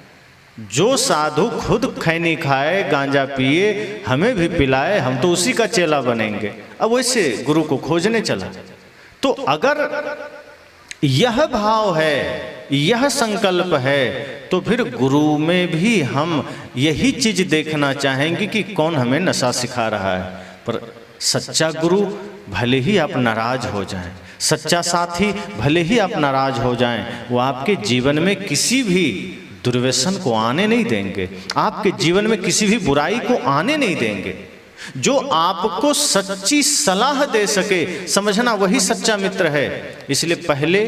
जो साधु खुद खैनी खाए, गांजा पिए, हमें भी पिलाए, हम तो उसी का चेला बनेंगे। अब वैसे गुरु को खोजने चला। तो अगर यह भाव है, यह संकल्प है, तो फिर गुरु में भी हम यही चीज देखना चाहेंगे कि कौन हमें नशा सिखा रहा है। पर सच्चा गुरु भले ही आप नाराज हो जाएं, सच्चा साथी भले ही आप नाराज हो जाएं, वो आपके जीवन में किसी भी दुर्व्यसन को आने नहीं देंगे, आपके जीवन में किसी भी बुराई को आने नहीं देंगे। जो आपको सच्ची सलाह दे सके, समझना वही सच्चा मित्र है। इसलिए पहले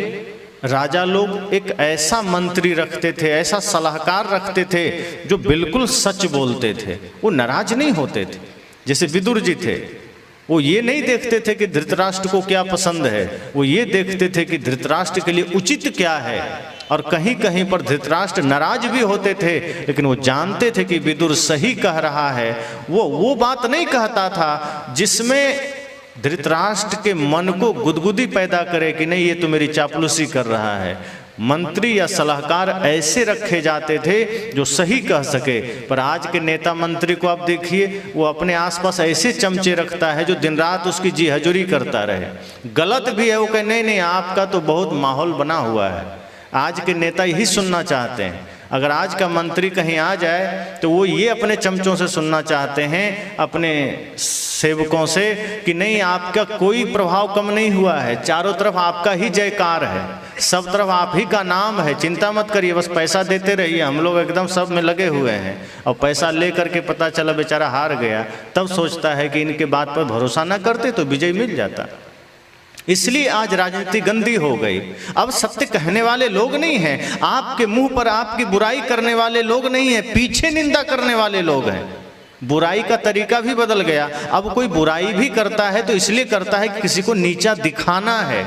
राजा लोग एक ऐसा मंत्री रखते थे, ऐसा सलाहकार रखते थे जो बिल्कुल सच बोलते थे, वो नाराज नहीं होते थे। जैसे विदुर जी थे, वो ये नहीं देखते थे कि धृतराष्ट्र को क्या पसंद है, वो ये देखते थे कि धृतराष्ट्र के लिए उचित क्या है। और कहीं कहीं पर धृतराष्ट्र नाराज भी होते थे, लेकिन वो जानते थे कि विदुर सही कह रहा है। वो बात नहीं कहता था जिसमें धृतराष्ट्र के मन को गुदगुदी पैदा करे कि नहीं, ये तो मेरी चापलूसी कर रहा है। मंत्री या सलाहकार ऐसे रखे जाते थे जो सही कह सके। पर आज के नेता मंत्री को आप देखिए, वो अपने आसपास ऐसे चमचे रखता है जो दिन रात उसकी जी हजूरी करता रहे। गलत भी है, वो कहे नहीं नहीं आपका तो बहुत माहौल बना हुआ है। आज के नेता यही सुनना चाहते हैं। अगर आज का मंत्री कहीं आ जाए तो वो ये अपने चमचों से सुनना चाहते हैं, अपने सेवकों से, कि नहीं आपका कोई प्रभाव कम नहीं हुआ है, चारों तरफ आपका ही जयकार है, सब तरफ आप ही का नाम है, चिंता मत करिए, बस पैसा देते रहिए, हम लोग एकदम सब में लगे हुए हैं। और पैसा ले करके पता चला बेचारा हार गया, तब सोचता है कि इनके बात पर भरोसा ना करते तो विजय मिल जाता। इसलिए आज राजनीति गंदी हो गई। अब सत्य कहने वाले लोग नहीं हैं, आपके मुंह पर आपकी बुराई करने वाले लोग नहीं हैं, पीछे निंदा करने वाले लोग हैं। बुराई का तरीका भी बदल गया। अब कोई बुराई भी करता है तो इसलिए करता है कि किसी को नीचा दिखाना है।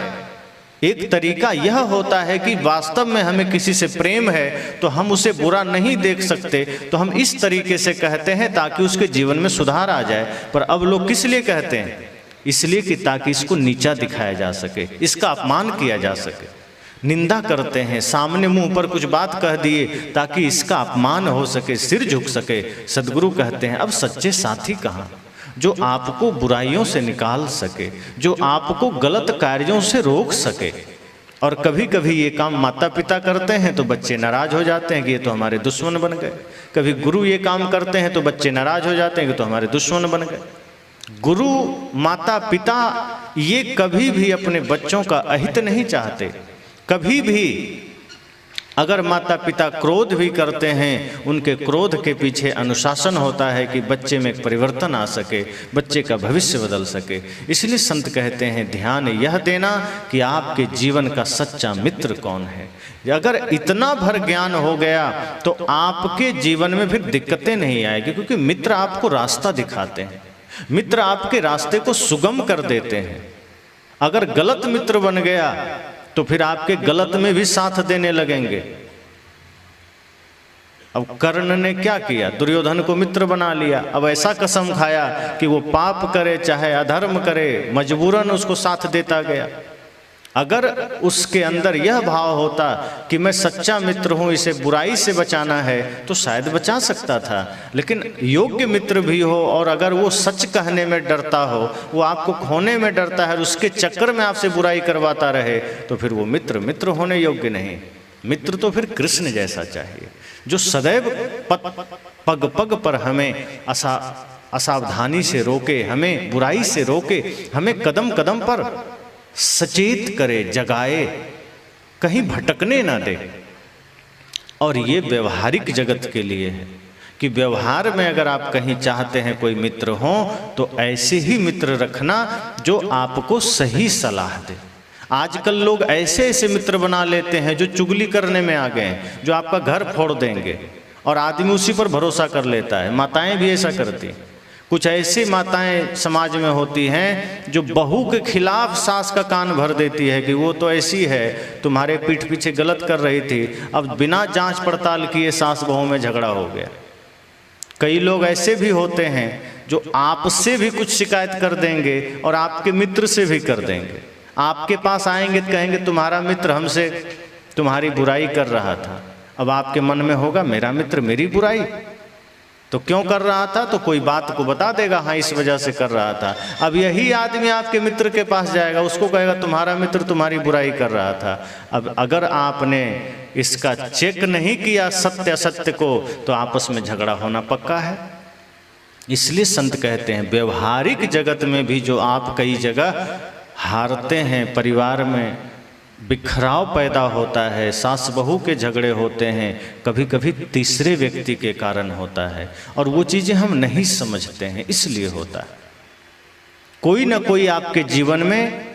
एक तरीका यह होता है कि वास्तव में हमें किसी से प्रेम है तो हम उसे बुरा नहीं देख सकते, तो हम इस तरीके से कहते हैं ताकि उसके जीवन में सुधार आ जाए। पर अब लोग किस लिए कहते हैं? इसलिए कि ताकि इसको नीचा दिखाया जा सके, इसका अपमान किया जा सके। निंदा करते हैं, सामने मुंह पर कुछ बात कह दिए ताकि इसका अपमान हो सके, सिर झुक सके। सदगुरु कहते हैं अब सच्चे साथी कहाँ, जो आपको बुराइयों से निकाल सके, जो आपको गलत कार्यों से रोक सके। और कभी कभी ये काम माता पिता करते हैं तो बच्चे नाराज हो जाते हैं कि ये तो हमारे दुश्मन बन गए। कभी गुरु ये काम करते हैं तो बच्चे नाराज हो जाते हैं कि तो हमारे दुश्मन बन गए। गुरु माता पिता ये कभी भी अपने बच्चों का अहित नहीं चाहते। कभी भी अगर माता पिता क्रोध भी करते हैं, उनके क्रोध के पीछे अनुशासन होता है कि बच्चे में एक परिवर्तन आ सके, बच्चे का भविष्य बदल सके। इसलिए संत कहते हैं ध्यान यह देना कि आपके जीवन का सच्चा मित्र कौन है। अगर इतना भर ज्ञान हो गया तो आपके जीवन में फिर दिक्कतें नहीं आएगी, क्योंकि मित्र आपको रास्ता दिखाते हैं, मित्र आपके रास्ते को सुगम कर देते हैं। अगर गलत मित्र बन गया तो फिर आपके गलत में भी साथ देने लगेंगे। अब कर्ण ने क्या किया? दुर्योधन को मित्र बना लिया। अब ऐसा कसम खाया कि वो पाप करे चाहे अधर्म करे, मजबूरन उसको साथ देता गया। अगर उसके अंदर यह भाव होता कि मैं सच्चा मित्र हूं, इसे बुराई से बचाना है, तो शायद बचा सकता था। लेकिन योग्य मित्र भी हो और अगर वो सच कहने में डरता हो, वो आपको खोने में डरता है और उसके चक्कर में आपसे बुराई करवाता रहे, तो फिर वो मित्र होने योग्य नहीं। मित्र तो फिर कृष्ण जैसा चाहिए, जो सदैव पग पग पर हमें असावधानी से रोके, हमें बुराई से रोके, हमें कदम कदम पर सचेत करे, जगाए, कहीं भटकने ना दे। और ये व्यवहारिक जगत के लिए है कि व्यवहार में अगर आप कहीं चाहते हैं कोई मित्र हो तो ऐसे ही मित्र रखना जो आपको सही सलाह दे। आजकल लोग ऐसे ऐसे मित्र बना लेते हैं जो चुगली करने में आ गए हैं, जो आपका घर फोड़ देंगे, और आदमी उसी पर भरोसा कर लेता है। माताएं भी ऐसा करती हैं। कुछ ऐसी माताएं समाज में होती हैं जो बहू के खिलाफ सास का कान भर देती है कि वो तो ऐसी है, तुम्हारे पीठ पीछे गलत कर रही थी। अब बिना जांच पड़ताल किए सास बहू में झगड़ा हो गया। कई लोग ऐसे भी होते हैं जो आपसे भी कुछ शिकायत कर देंगे और आपके मित्र से भी कर देंगे। आपके पास आएंगे तो कहेंगे तुम्हारा मित्र हमसे तुम्हारी बुराई कर रहा था। अब आपके मन में होगा मेरा मित्र मेरी बुराई तो क्यों कर रहा था, तो कोई बात को बता देगा, हाँ इस वजह से कर रहा था। अब यही आदमी आपके मित्र के पास जाएगा, उसको कहेगा तुम्हारा मित्र तुम्हारी बुराई कर रहा था। अब अगर आपने इसका चेक नहीं किया सत्य असत्य को, तो आपस में झगड़ा होना पक्का है। इसलिए संत कहते हैं व्यवहारिक जगत में भी जो आप कई जगह हारते हैं, परिवार में बिखराव पैदा होता है, सास बहू के झगड़े होते हैं, कभी कभी तीसरे व्यक्ति के कारण होता है, और वो चीज़ें हम नहीं समझते हैं, इसलिए होता है। कोई ना कोई आपके जीवन में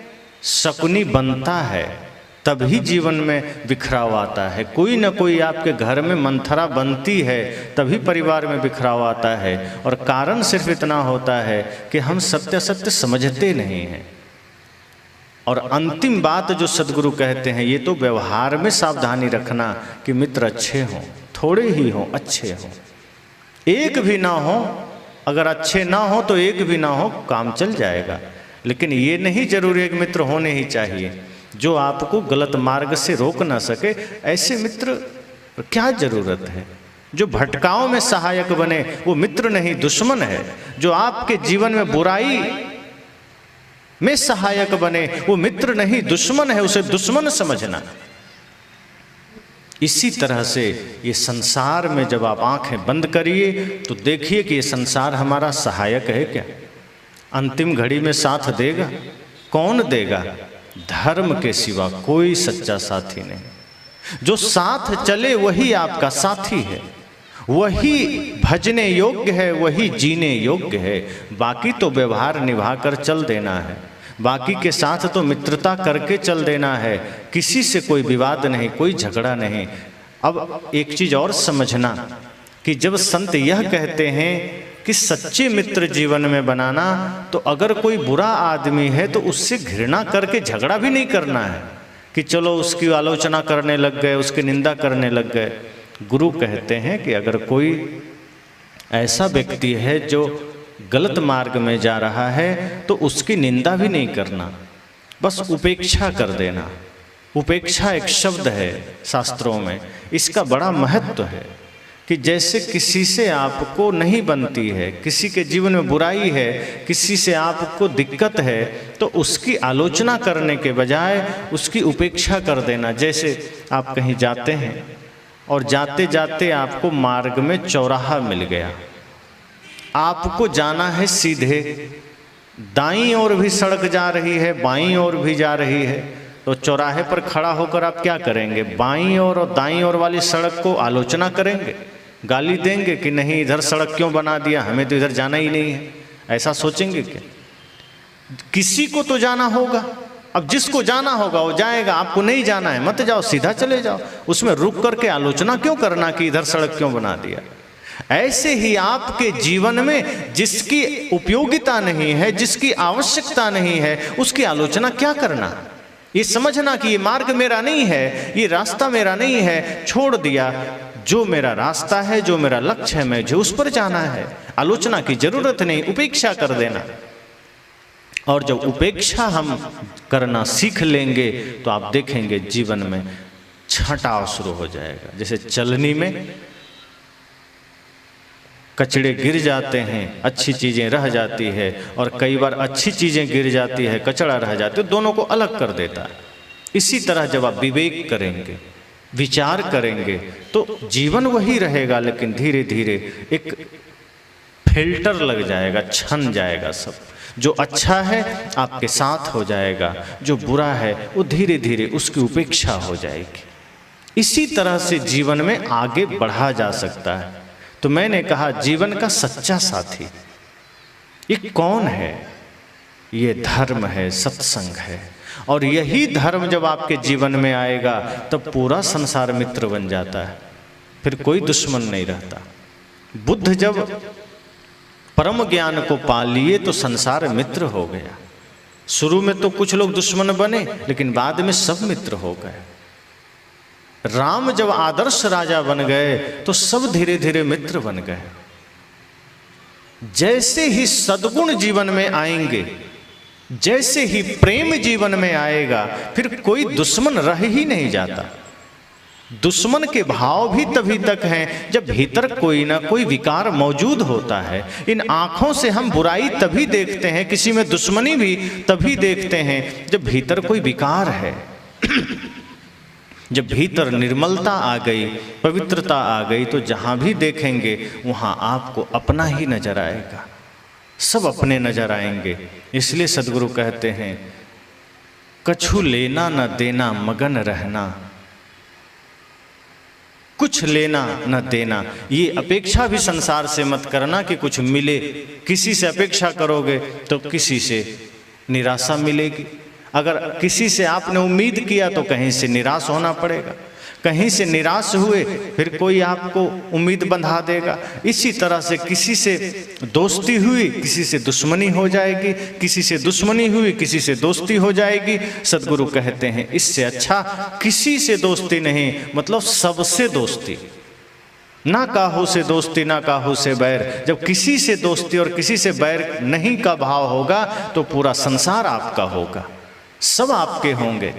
शकुनी बनता है, तभी जीवन में बिखराव आता है। कोई ना कोई आपके घर में मंथरा बनती है, तभी परिवार में बिखराव आता है। और कारण सिर्फ इतना होता है कि हम सत्य सत्य समझते नहीं हैं। और अंतिम बात जो सदगुरु कहते हैं, ये तो व्यवहार में सावधानी रखना कि मित्र अच्छे हों, थोड़े ही हों, अच्छे हों। एक भी ना हो, अगर अच्छे ना हो तो एक भी ना हो, काम चल जाएगा। लेकिन ये नहीं जरूरी है कि मित्र होने ही चाहिए जो आपको गलत मार्ग से रोक ना सके। ऐसे मित्र क्या जरूरत है? जो भटकाव में सहायक बने वो मित्र नहीं दुश्मन है। जो आपके जीवन में बुराई में सहायक बने वो मित्र नहीं दुश्मन है, उसे दुश्मन समझना। इसी तरह से ये संसार में जब आप आंखें बंद करिए तो देखिए कि ये संसार हमारा सहायक है क्या? अंतिम घड़ी में साथ देगा? कौन देगा? धर्म के सिवा कोई सच्चा साथी नहीं। जो साथ चले वही आपका साथी है, वही भजने योग्य है, वही जीने योग्य है। बाकी तो व्यवहार निभा कर चल देना है, बाकी के साथ तो मित्रता करके चल देना है, किसी से कोई विवाद नहीं, कोई झगड़ा नहीं। अब एक चीज और समझना कि जब संत यह कहते हैं कि सच्चे मित्र जीवन में बनाना, तो अगर कोई बुरा आदमी है तो उससे घृणा करके झगड़ा भी नहीं करना है कि चलो उसकी आलोचना करने लग गए, उसकी निंदा करने लग गए। गुरु कहते हैं कि अगर कोई ऐसा व्यक्ति है जो गलत मार्ग में जा रहा है तो उसकी निंदा भी नहीं करना, बस उपेक्षा कर देना। उपेक्षा एक शब्द है शास्त्रों में, इसका बड़ा महत्व है कि जैसे किसी से आपको नहीं बनती है, किसी के जीवन में बुराई है, किसी से आपको दिक्कत है, तो उसकी आलोचना करने के बजाय उसकी उपेक्षा कर देना। जैसे आप कहीं जाते हैं और जाते जाते आपको मार्ग में चौराहा मिल गया, आपको जाना है सीधे, दाईं ओर भी सड़क जा रही है, बाईं ओर भी जा रही है, तो चौराहे पर खड़ा होकर आप क्या करेंगे? बाईं ओर और दाईं ओर वाली सड़क को आलोचना करेंगे, गाली देंगे कि नहीं इधर सड़क क्यों बना दिया, हमें तो इधर जाना ही नहीं है, ऐसा सोचेंगे क्या? किसी को तो जाना होगा, अब जिसको जाना होगा वो जाएगा, आपको नहीं जाना है मत जाओ, सीधा चले जाओ। उसमें रुक करके आलोचना क्यों करना कि इधर सड़क क्यों बना दिया? ऐसे ही आपके जीवन में जिसकी उपयोगिता नहीं है, जिसकी आवश्यकता नहीं है, उसकी आलोचना क्या करना? ये समझना कि ये मार्ग मेरा नहीं है, ये रास्ता मेरा नहीं है, छोड़ दिया। जो मेरा रास्ता है, जो मेरा लक्ष्य है, मुझे उस पर जाना है, आलोचना की जरूरत नहीं, उपेक्षा कर देना। और जब उपेक्षा हम करना सीख लेंगे तो आप देखेंगे जीवन में छंटाव शुरू हो जाएगा। जैसे चलनी में कचड़े गिर जाते हैं, अच्छी चीज़ें रह जाती है, और कई बार अच्छी चीज़ें गिर जाती है, कचड़ा रह जाती है, दोनों को अलग कर देता है। इसी तरह जब आप विवेक करेंगे, विचार करेंगे, तो जीवन वही रहेगा, लेकिन धीरे धीरे एक फिल्टर लग जाएगा, छन जाएगा सब। जो अच्छा है आपके साथ हो जाएगा, जो बुरा है वो धीरे धीरे उसकी उपेक्षा हो जाएगी। इसी तरह से जीवन में आगे बढ़ा जा सकता है। तो मैंने कहा जीवन का सच्चा साथी ये कौन है? ये धर्म है, सत्संग है। और यही धर्म जब आपके जीवन में आएगा तब पूरा संसार मित्र बन जाता है, फिर कोई दुश्मन नहीं रहता। बुद्ध जब परम ज्ञान को पा लिए तो संसार मित्र हो गया। शुरू में तो कुछ लोग दुश्मन बने, लेकिन बाद में सब मित्र हो गए। राम जब आदर्श राजा बन गए तो सब धीरे धीरे मित्र बन गए। जैसे ही सद्गुण जीवन में आएंगे, जैसे ही प्रेम जीवन में आएगा, फिर कोई दुश्मन रह ही नहीं जाता। दुश्मन के भाव भी तभी तक हैं जब भीतर कोई ना कोई विकार मौजूद होता है। इन आँखों से हम बुराई तभी देखते हैं, किसी में दुश्मनी भी तभी देखते हैं जब भीतर कोई विकार है। जब भीतर निर्मलता आ गई, पवित्रता आ गई, तो जहाँ भी देखेंगे वहाँ आपको अपना ही नजर आएगा, सब अपने नजर आएंगे। इसलिए सदगुरु कहते हैं कछु लेना न देना मगन रहना, कुछ लेना न देना। ये अपेक्षा भी संसार से मत करना कि कुछ मिले। किसी से अपेक्षा करोगे तो किसी से निराशा मिलेगी। अगर किसी से आपने उम्मीद किया तो कहीं से निराश होना पड़ेगा, कहीं से निराश हुए फिर कोई आपको उम्मीद बंधा देगा। इसी तरह से किसी से दोस्ती हुई, किसी से दुश्मनी हो जाएगी, किसी से दुश्मनी हुई, किसी से दोस्ती हो जाएगी। सदगुरु कहते हैं इससे अच्छा किसी से दोस्ती नहीं, मतलब सबसे दोस्ती। ना काहू से दोस्ती ना काहू से बैर। जब किसी से दोस्ती और किसी से बैर नहीं का भाव होगा तो पूरा संसार आपका होगा, सब आपके होंगे।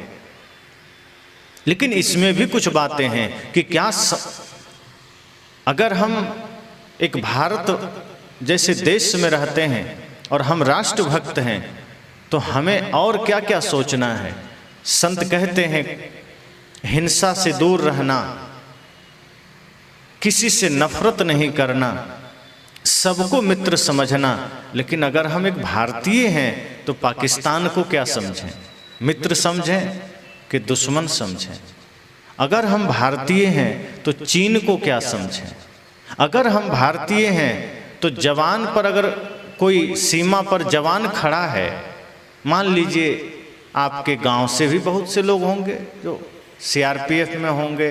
लेकिन इसमें भी कुछ बातें हैं कि क्या अगर हम एक भारत जैसे देश में रहते हैं और हम राष्ट्रभक्त हैं तो हमें और क्या क्या सोचना है। संत कहते हैं हिंसा से दूर रहना, किसी से नफरत नहीं करना, सबको मित्र समझना। लेकिन अगर हम एक भारतीय हैं तो पाकिस्तान को क्या समझें, मित्र समझें कि दुश्मन समझें? अगर हम भारतीय हैं तो चीन को क्या समझें? अगर हम भारतीय हैं तो जवान पर, अगर कोई सीमा पर जवान खड़ा है, मान लीजिए आपके गांव से भी बहुत से लोग होंगे जो सीआरपीएफ में होंगे,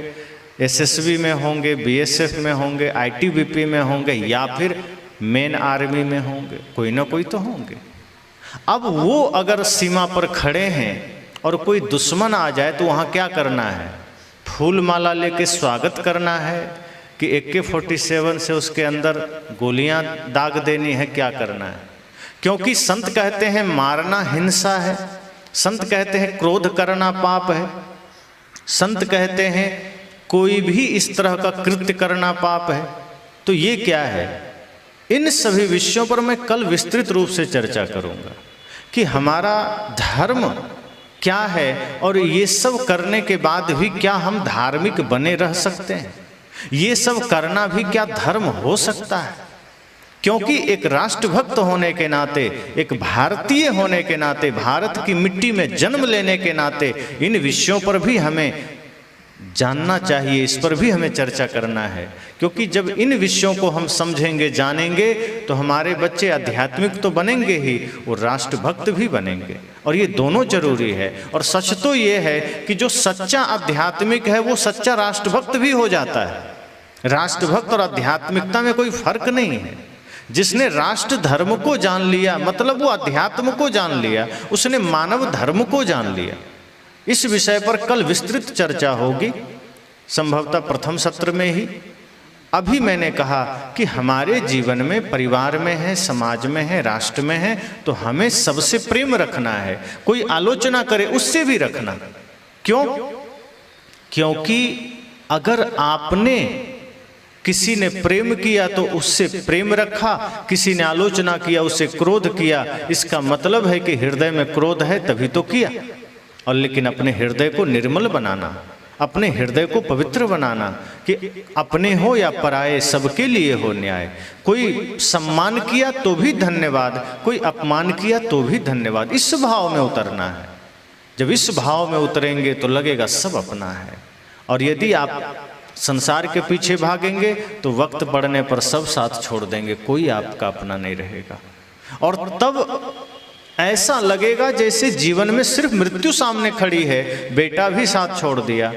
एसएसबी में होंगे, बीएसएफ में होंगे, आईटीबीपी में होंगे, या फिर मेन आर्मी में होंगे, कोई ना कोई तो होंगे। अब वो अगर सीमा पर खड़े हैं और कोई दुश्मन आ जाए तो वहाँ क्या करना है? फूल माला लेके स्वागत करना है कि AK-47 से उसके अंदर गोलियां दाग देनी है? क्या करना है? क्योंकि संत कहते हैं मारना हिंसा है, संत कहते हैं क्रोध करना पाप है, संत कहते हैं कोई भी इस तरह का कृत्य करना पाप है। तो ये क्या है? इन सभी विषयों पर मैं कल विस्तृत रूप से चर्चा करूंगा कि हमारा धर्म क्या है और ये सब करने के बाद भी क्या हम धार्मिक बने रह सकते हैं? ये सब करना भी क्या धर्म हो सकता है? क्योंकि एक राष्ट्रभक्त होने के नाते, एक भारतीय होने के नाते, भारत की मिट्टी में जन्म लेने के नाते इन विषयों पर भी हमें जानना चाहिए, इस पर भी हमें चर्चा करना है। क्योंकि जब इन विषयों को हम समझेंगे, जानेंगे, तो हमारे बच्चे आध्यात्मिक तो बनेंगे ही, वो राष्ट्रभक्त भी बनेंगे। और ये दोनों जरूरी है। और सच तो ये है कि जो सच्चा आध्यात्मिक है वो सच्चा राष्ट्रभक्त भी हो जाता है। राष्ट्रभक्त और आध्यात्मिकता में कोई फर्क नहीं है। जिसने राष्ट्र धर्म को जान लिया, मतलब वो अध्यात्म को जान लिया, उसने मानव धर्म को जान लिया। इस विषय पर कल विस्तृत चर्चा होगी, संभवतः प्रथम सत्र में ही। अभी मैंने कहा कि हमारे जीवन में, परिवार में है, समाज में है, राष्ट्र में है, तो हमें सबसे प्रेम रखना है। कोई आलोचना करे उससे भी रखना। क्यों? क्योंकि अगर आपने किसी ने प्रेम किया तो उससे प्रेम रखा, किसी ने आलोचना किया उससे क्रोध किया, इसका मतलब है कि हृदय में क्रोध है तभी तो किया। और लेकिन अपने हृदय को निर्मल बनाना, अपने हृदय को पवित्र बनाना कि अपने हो या पराये सबके लिए हो न्याय। कोई सम्मान किया तो भी धन्यवाद, कोई अपमान किया तो भी धन्यवाद। इस भाव में उतरना है। जब इस भाव में उतरेंगे तो लगेगा सब अपना है। और यदि आप संसार के पीछे भागेंगे तो वक्त पड़ने पर सब साथ छोड़ देंगे, कोई आपका अपना नहीं रहेगा। और तब ऐसा लगेगा जैसे जीवन में सिर्फ मृत्यु सामने खड़ी है। बेटा भी साथ छोड़ दिया,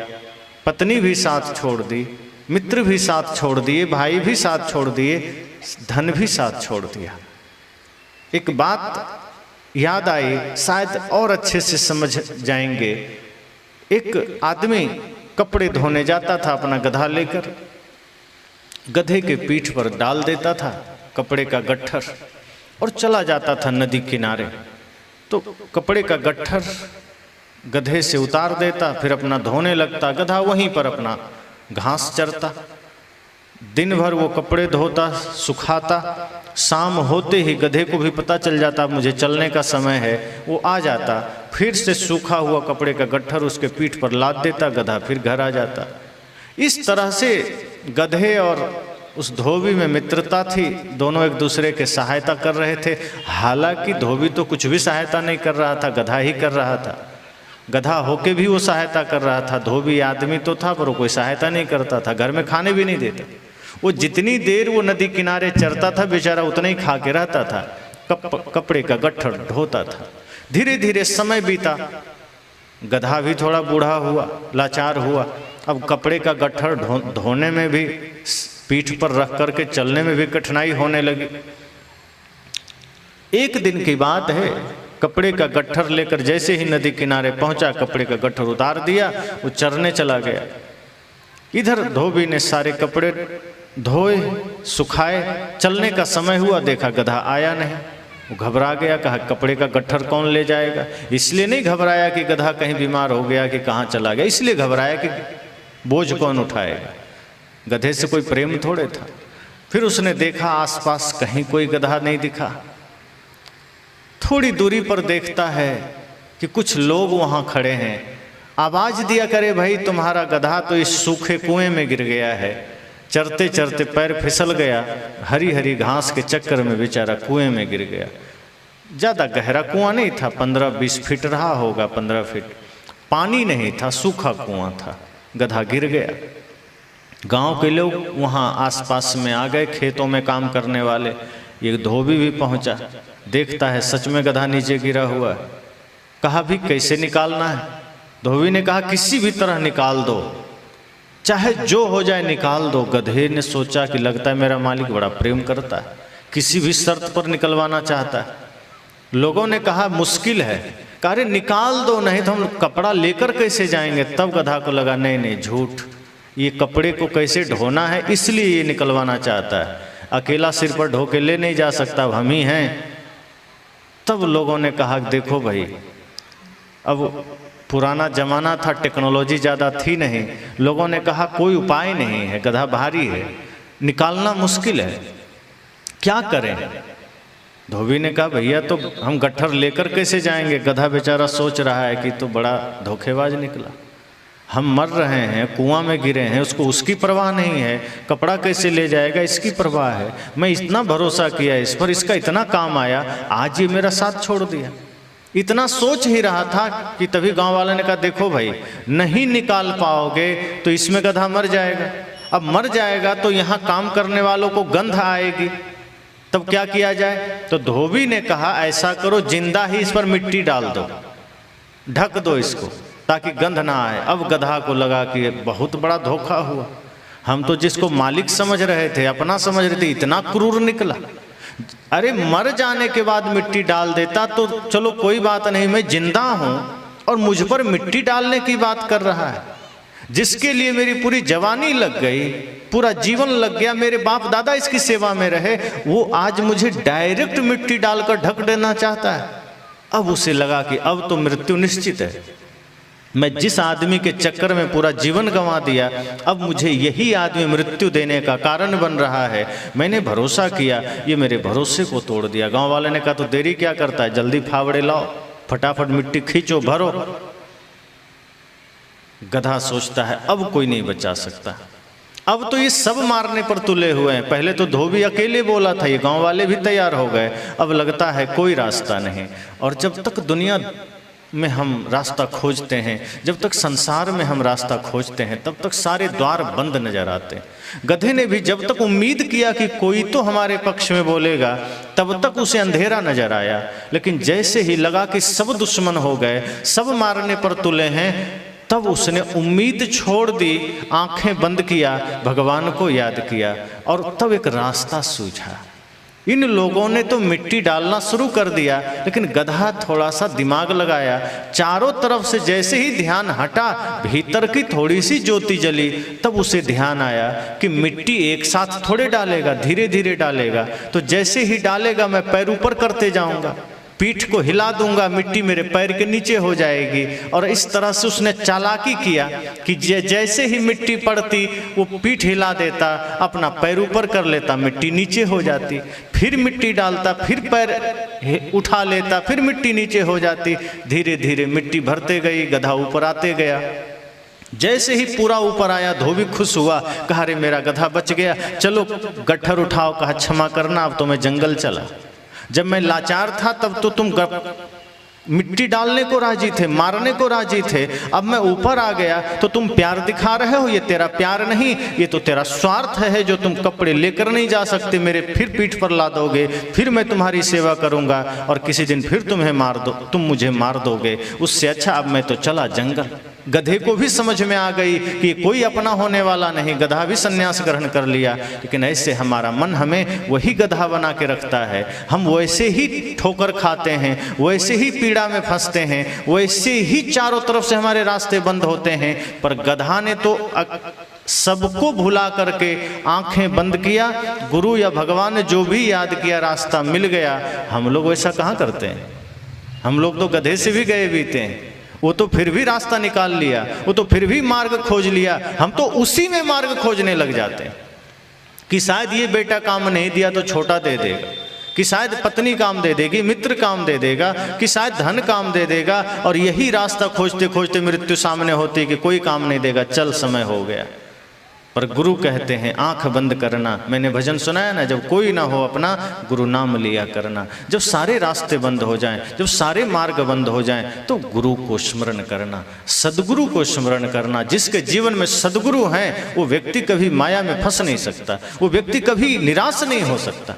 पत्नी भी साथ छोड़ दी, मित्र भी साथ छोड़ दिए, भाई भी साथ छोड़ दिए, धन भी साथ छोड़ दिया। एक बात याद आई, शायद और अच्छे से समझ जाएंगे। एक आदमी कपड़े धोने जाता था अपना गधा लेकर, गधे के पीठ पर डाल देता था कपड़े का गट्ठर और चला जाता था नदी किनारे। तो कपड़े का गट्ठर गधे से उतार देता, फिर अपना धोने लगता। गधा वहीं पर अपना घास चरता। दिन भर वो कपड़े धोता, सुखाता। शाम होते ही गधे को भी पता चल जाता मुझे चलने का समय है, वो आ जाता, फिर से सूखा हुआ कपड़े का गट्ठर उसके पीठ पर लाद देता, गधा फिर घर आ जाता। इस तरह से गधे और उस धोबी में मित्रता थी। दोनों एक दूसरे के सहायता कर रहे थे। हालांकि धोबी तो कुछ भी सहायता नहीं कर रहा था, गधा ही कर रहा था। गधा होके भी वो सहायता कर रहा था। धोबी आदमी तो था पर वो कोई सहायता नहीं करता था, घर में खाने भी नहीं देता। वो जितनी देर वो नदी किनारे चरता था बेचारा उतना ही खा के रहता था, कपड़े का गट्ठर ढोता था। धीरे धीरे समय बीता, गधा भी थोड़ा बूढ़ा हुआ, लाचार हुआ। अब कपड़े का गट्ठर धोने में भी, पीठ पर रख करके चलने में भी कठिनाई होने लगी। एक दिन की बात है, कपड़े का गट्ठर लेकर जैसे ही नदी किनारे पहुंचा, कपड़े का गट्ठर उतार दिया, वो चरने चला गया। इधर धोबी ने सारे कपड़े धोए, सुखाए, चलने का समय हुआ, देखा गधा आया नहीं। वो घबरा गया, कहा कपड़े का गट्ठर कौन ले जाएगा। इसलिए नहीं घबराया कि गधा कहीं बीमार हो गया कि कहाँ चला गया, इसलिए घबराया कि बोझ कौन उठाएगा। गधे से कोई प्रेम थोड़े था। फिर उसने देखा आसपास कहीं कोई गधा नहीं दिखा। थोड़ी दूरी पर देखता है कि कुछ लोग वहाँ खड़े हैं। आवाज दिया, करे भाई तुम्हारा गधा तो इस सूखे कुएं में गिर गया है, चरते चरते पैर फिसल गया, हरी हरी घास के चक्कर में बेचारा कुएं में गिर गया। ज़्यादा गहरा कुआं नहीं था, 15-20 फीट रहा होगा, 15 फीट। पानी नहीं था, सूखा कुआं था। गधा गिर गया। गांव के लोग वहाँ आसपास में आ गए, खेतों में काम करने वाले। ये धोबी भी पहुँचा, देखता है सच में गधा नीचे गिरा हुआ है। कहा भी कैसे निकालना है? धोबी ने कहा किसी भी तरह निकाल दो, चाहे जो हो जाए निकाल दो। गधे ने सोचा कि लगता है मेरा मालिक बड़ा प्रेम करता है, किसी भी शर्त पर निकलवाना चाहता है। लोगों ने कहा मुश्किल है, कहा अरे निकाल दो, नहीं तो हम कपड़ा लेकर कैसे जाएंगे। तब गधा को लगा नहीं नहीं झूठ, ये कपड़े को कैसे ढोना है इसलिए ये निकलवाना चाहता है, अकेला सिर पर ढो के ले नहीं जा सकता, अब हम ही हैं। तब लोगों ने कहा देखो भाई, अब पुराना जमाना था, टेक्नोलॉजी ज़्यादा थी नहीं। लोगों ने कहा कोई उपाय नहीं है, गधा भारी है, निकालना मुश्किल है, क्या करें। धोबी ने कहा भैया तो हम गट्ठर लेकर कैसे जाएंगे। गधा बेचारा सोच रहा है कि तो बड़ा धोखेबाज निकला, हम मर रहे हैं, कुआं में गिरे हैं, उसको उसकी परवाह नहीं है, कपड़ा कैसे ले जाएगा इसकी परवाह है। मैं इतना भरोसा किया इस पर, इसका इतना काम आया, आज ये मेरा साथ छोड़ दिया। इतना सोच ही रहा था कि तभी गांव वाले ने कहा देखो भाई, नहीं निकाल पाओगे तो इसमें गधा मर जाएगा। अब मर जाएगा तो यहाँ काम करने वालों को गंध आएगी, तब क्या किया जाए। तो धोबी ने कहा ऐसा करो, जिंदा ही इस पर मिट्टी डाल दो, ढक दो इसको ताकि गंध ना आए। अब गधा को लगा कि बहुत बड़ा धोखा हुआ, हम तो जिसको मालिक समझ रहे थे, अपना समझ रहे थे, इतना क्रूर निकला। अरे मर जाने के बाद मिट्टी डाल देता तो चलो कोई बात नहीं, मैं जिंदा हूं और मुझ पर मिट्टी डालने की बात कर रहा है। जिसके लिए मेरी पूरी जवानी लग गई, पूरा जीवन लग गया, मेरे बाप दादा इसकी सेवा में रहे, वो आज मुझे डायरेक्ट मिट्टी डालकर ढक देना चाहता है। अब उसे लगा कि अब तो मृत्यु निश्चित है, मैं जिस आदमी के चक्कर में पूरा जीवन गंवा दिया, अब मुझे यही आदमी मृत्यु देने का कारण बन रहा है। मैंने भरोसा किया, ये मेरे भरोसे को तोड़ दिया। गांव वाले ने कहा तो देरी क्या करता है, जल्दी फावड़े लाओ, फटाफट मिट्टी खींचो, भरो। गधा सोचता है अब कोई नहीं बचा सकता, अब तो ये सब मारने पर तुले हुए हैं। पहले तो धोबी अकेले बोला था, ये गांव वाले भी तैयार हो गए, अब लगता है कोई रास्ता नहीं। और जब तक दुनिया में हम रास्ता खोजते हैं, जब तक संसार में हम रास्ता खोजते हैं, तब तक सारे द्वार बंद नजर आते हैं। गधे ने भी जब तक उम्मीद किया कि कोई तो हमारे पक्ष में बोलेगा, तब तक उसे अंधेरा नजर आया। लेकिन जैसे ही लगा कि सब दुश्मन हो गए, सब मारने पर तुले हैं, तब उसने उम्मीद छोड़ दी, आंखें बंद किया, भगवान को याद किया, और तब एक रास्ता सूझा। इन लोगों ने तो मिट्टी डालना शुरू कर दिया, लेकिन गधा थोड़ा सा दिमाग लगाया। चारों तरफ से जैसे ही ध्यान हटा, भीतर की थोड़ी सी ज्योति जली, तब उसे ध्यान आया कि मिट्टी एक साथ थोड़े डालेगा, धीरे धीरे डालेगा। तो जैसे ही डालेगा मैं पैर ऊपर करते जाऊंगा, पीठ को हिला दूंगा, मिट्टी मेरे पैर के नीचे हो जाएगी। और इस तरह से उसने चालाकी किया कि जैसे ही मिट्टी पड़ती वो पीठ हिला देता, अपना पैर ऊपर कर लेता, मिट्टी नीचे हो जाती, फिर मिट्टी डालता, फिर पैर उठा लेता, फिर मिट्टी नीचे हो जाती। धीरे धीरे मिट्टी भरते गई, गधा ऊपर आते गया। जैसे ही पूरा ऊपर आया, धोबी खुश हुआ, कहा अरे मेरा गधा बच गया, चलो गट्ठर उठाओ। कहा क्षमा करना, अब तो मैं जंगल चला, जब मैं लाचार था तब तो तुम मिट्टी डालने को राजी थे, मारने को राजी थे, अब मैं ऊपर आ गया तो तुम प्यार दिखा रहे हो। ये तेरा प्यार नहीं, ये तो तेरा स्वार्थ है, जो तुम कपड़े लेकर नहीं जा सकते, मेरे फिर पीठ पर ला दोगे, फिर मैं तुम्हारी सेवा करूंगा और किसी दिन फिर तुम्हें मार दो, तुम मुझे मार दोगे। उससे अच्छा अब मैं तो चला जंगल। गधे को भी समझ में आ गई कि कोई अपना होने वाला नहीं, गधा भी संन्यास ग्रहण कर लिया। लेकिन ऐसे हमारा मन हमें वही गधा बना के रखता है, हम वैसे ही ठोकर खाते हैं, वैसे ही पीड़ा में फंसते हैं, वैसे ही चारों तरफ से हमारे रास्ते बंद होते हैं। पर गधा ने तो सबको भुला करके आंखें बंद किया, गुरु या भगवान ने जो भी याद किया, रास्ता मिल गया। हम लोग वैसा कहाँ करते हैं? हम लोग तो गधे से भी गए बीते हैं, वो तो फिर भी रास्ता निकाल लिया, वो तो फिर भी मार्ग खोज लिया, हम तो उसी में मार्ग खोजने लग जाते हैं कि शायद ये बेटा काम नहीं दिया तो छोटा दे देगा, कि शायद पत्नी काम दे देगी, मित्र काम दे देगा, कि शायद धन काम दे देगा। और यही रास्ता खोजते खोजते मृत्यु सामने होती कि कोई काम नहीं देगा, चल समय हो गया। पर गुरु कहते हैं आंख बंद करना। मैंने भजन सुनाया ना, जब कोई ना हो अपना गुरु नाम लिया करना। जब सारे रास्ते बंद हो जाएं, जब सारे मार्ग बंद हो जाएं, तो गुरु को स्मरण करना, सदगुरु को स्मरण करना। जिसके जीवन में सदगुरु हैं वो व्यक्ति कभी माया में फंस नहीं सकता, वो व्यक्ति कभी निराश नहीं हो सकता,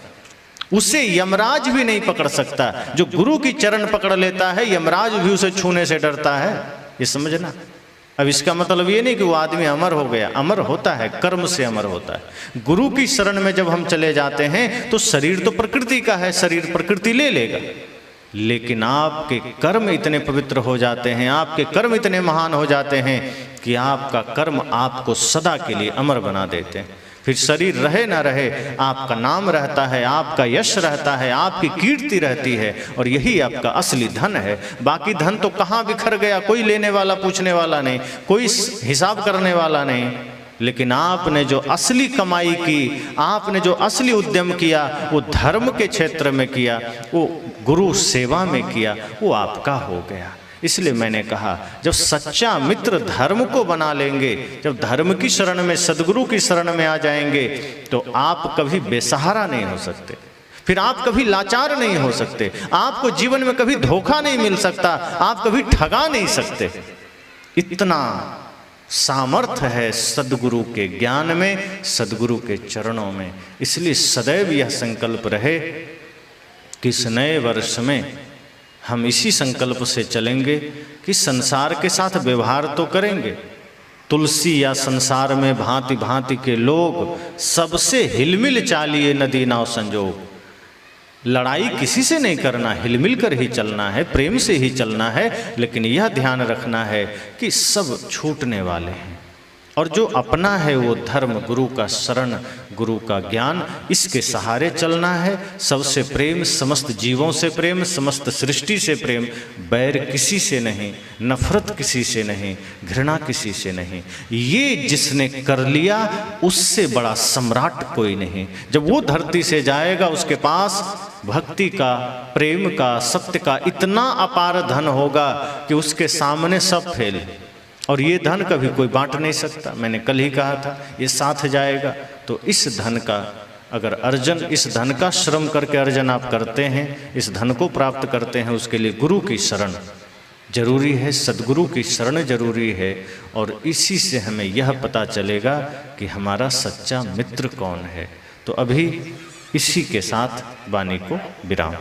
उसे यमराज भी नहीं पकड़ सकता। जो गुरु की चरण पकड़ लेता है यमराज भी उसे छूने से डरता है, ये समझना। अब इसका मतलब ये नहीं कि वो आदमी अमर हो गया, अमर होता है, कर्म से अमर होता है। गुरु की शरण में जब हम चले जाते हैं तो शरीर तो प्रकृति का है, शरीर प्रकृति ले लेगा, लेकिन आपके कर्म इतने पवित्र हो जाते हैं, आपके कर्म इतने महान हो जाते हैं कि आपका कर्म आपको सदा के लिए अमर बना देते हैं। फिर शरीर रहे ना रहे, आपका नाम रहता है, आपका यश रहता है, आपकी कीर्ति रहती है, और यही आपका असली धन है। बाकी धन तो कहाँ बिखर गया, कोई लेने वाला पूछने वाला नहीं, कोई हिसाब करने वाला नहीं। लेकिन आपने जो असली कमाई की, आपने जो असली उद्यम किया, वो धर्म के क्षेत्र में किया, वो गुरु सेवा में किया, वो आपका हो गया। इसलिए मैंने कहा जब सच्चा मित्र धर्म को बना लेंगे, जब धर्म की शरण में, सदगुरु की शरण में आ जाएंगे, तो आप कभी बेसहारा नहीं हो सकते, फिर आप कभी लाचार नहीं हो सकते, आपको जीवन में कभी धोखा नहीं मिल सकता, आप कभी ठगा नहीं सकते। इतना सामर्थ्य है सदगुरु के ज्ञान में, सदगुरु के चरणों में। इसलिए सदैव यह संकल्प रहे कि इस नए वर्ष में हम इसी संकल्प से चलेंगे कि संसार के साथ व्यवहार तो करेंगे, तुलसी या संसार में भांति भांति के लोग, सबसे हिलमिल चालिए नदी नाव संजोग। लड़ाई किसी से नहीं करना, हिलमिल कर ही चलना है, प्रेम से ही चलना है, लेकिन यह ध्यान रखना है कि सब छूटने वाले हैं, और जो अपना है वो धर्म, गुरु का शरण, गुरु का ज्ञान, इसके सहारे चलना है। सबसे प्रेम, समस्त जीवों से प्रेम, समस्त सृष्टि से प्रेम, बैर किसी से नहीं, नफरत किसी से नहीं, घृणा किसी से नहीं। ये जिसने कर लिया उससे बड़ा सम्राट कोई नहीं। जब वो धरती से जाएगा उसके पास भक्ति का, प्रेम का, सत्य का इतना अपार धन होगा कि उसके सामने सब फेल, और ये धन कभी कोई बांट नहीं सकता। मैंने कल ही कहा था ये साथ जाएगा। तो इस धन का अगर अर्जन, इस धन का श्रम करके अर्जन आप करते हैं, इस धन को प्राप्त करते हैं, उसके लिए गुरु की शरण जरूरी है, सदगुरु की शरण जरूरी है। और इसी से हमें यह पता चलेगा कि हमारा सच्चा मित्र कौन है। तो अभी इसी के साथ वाणी को विराम।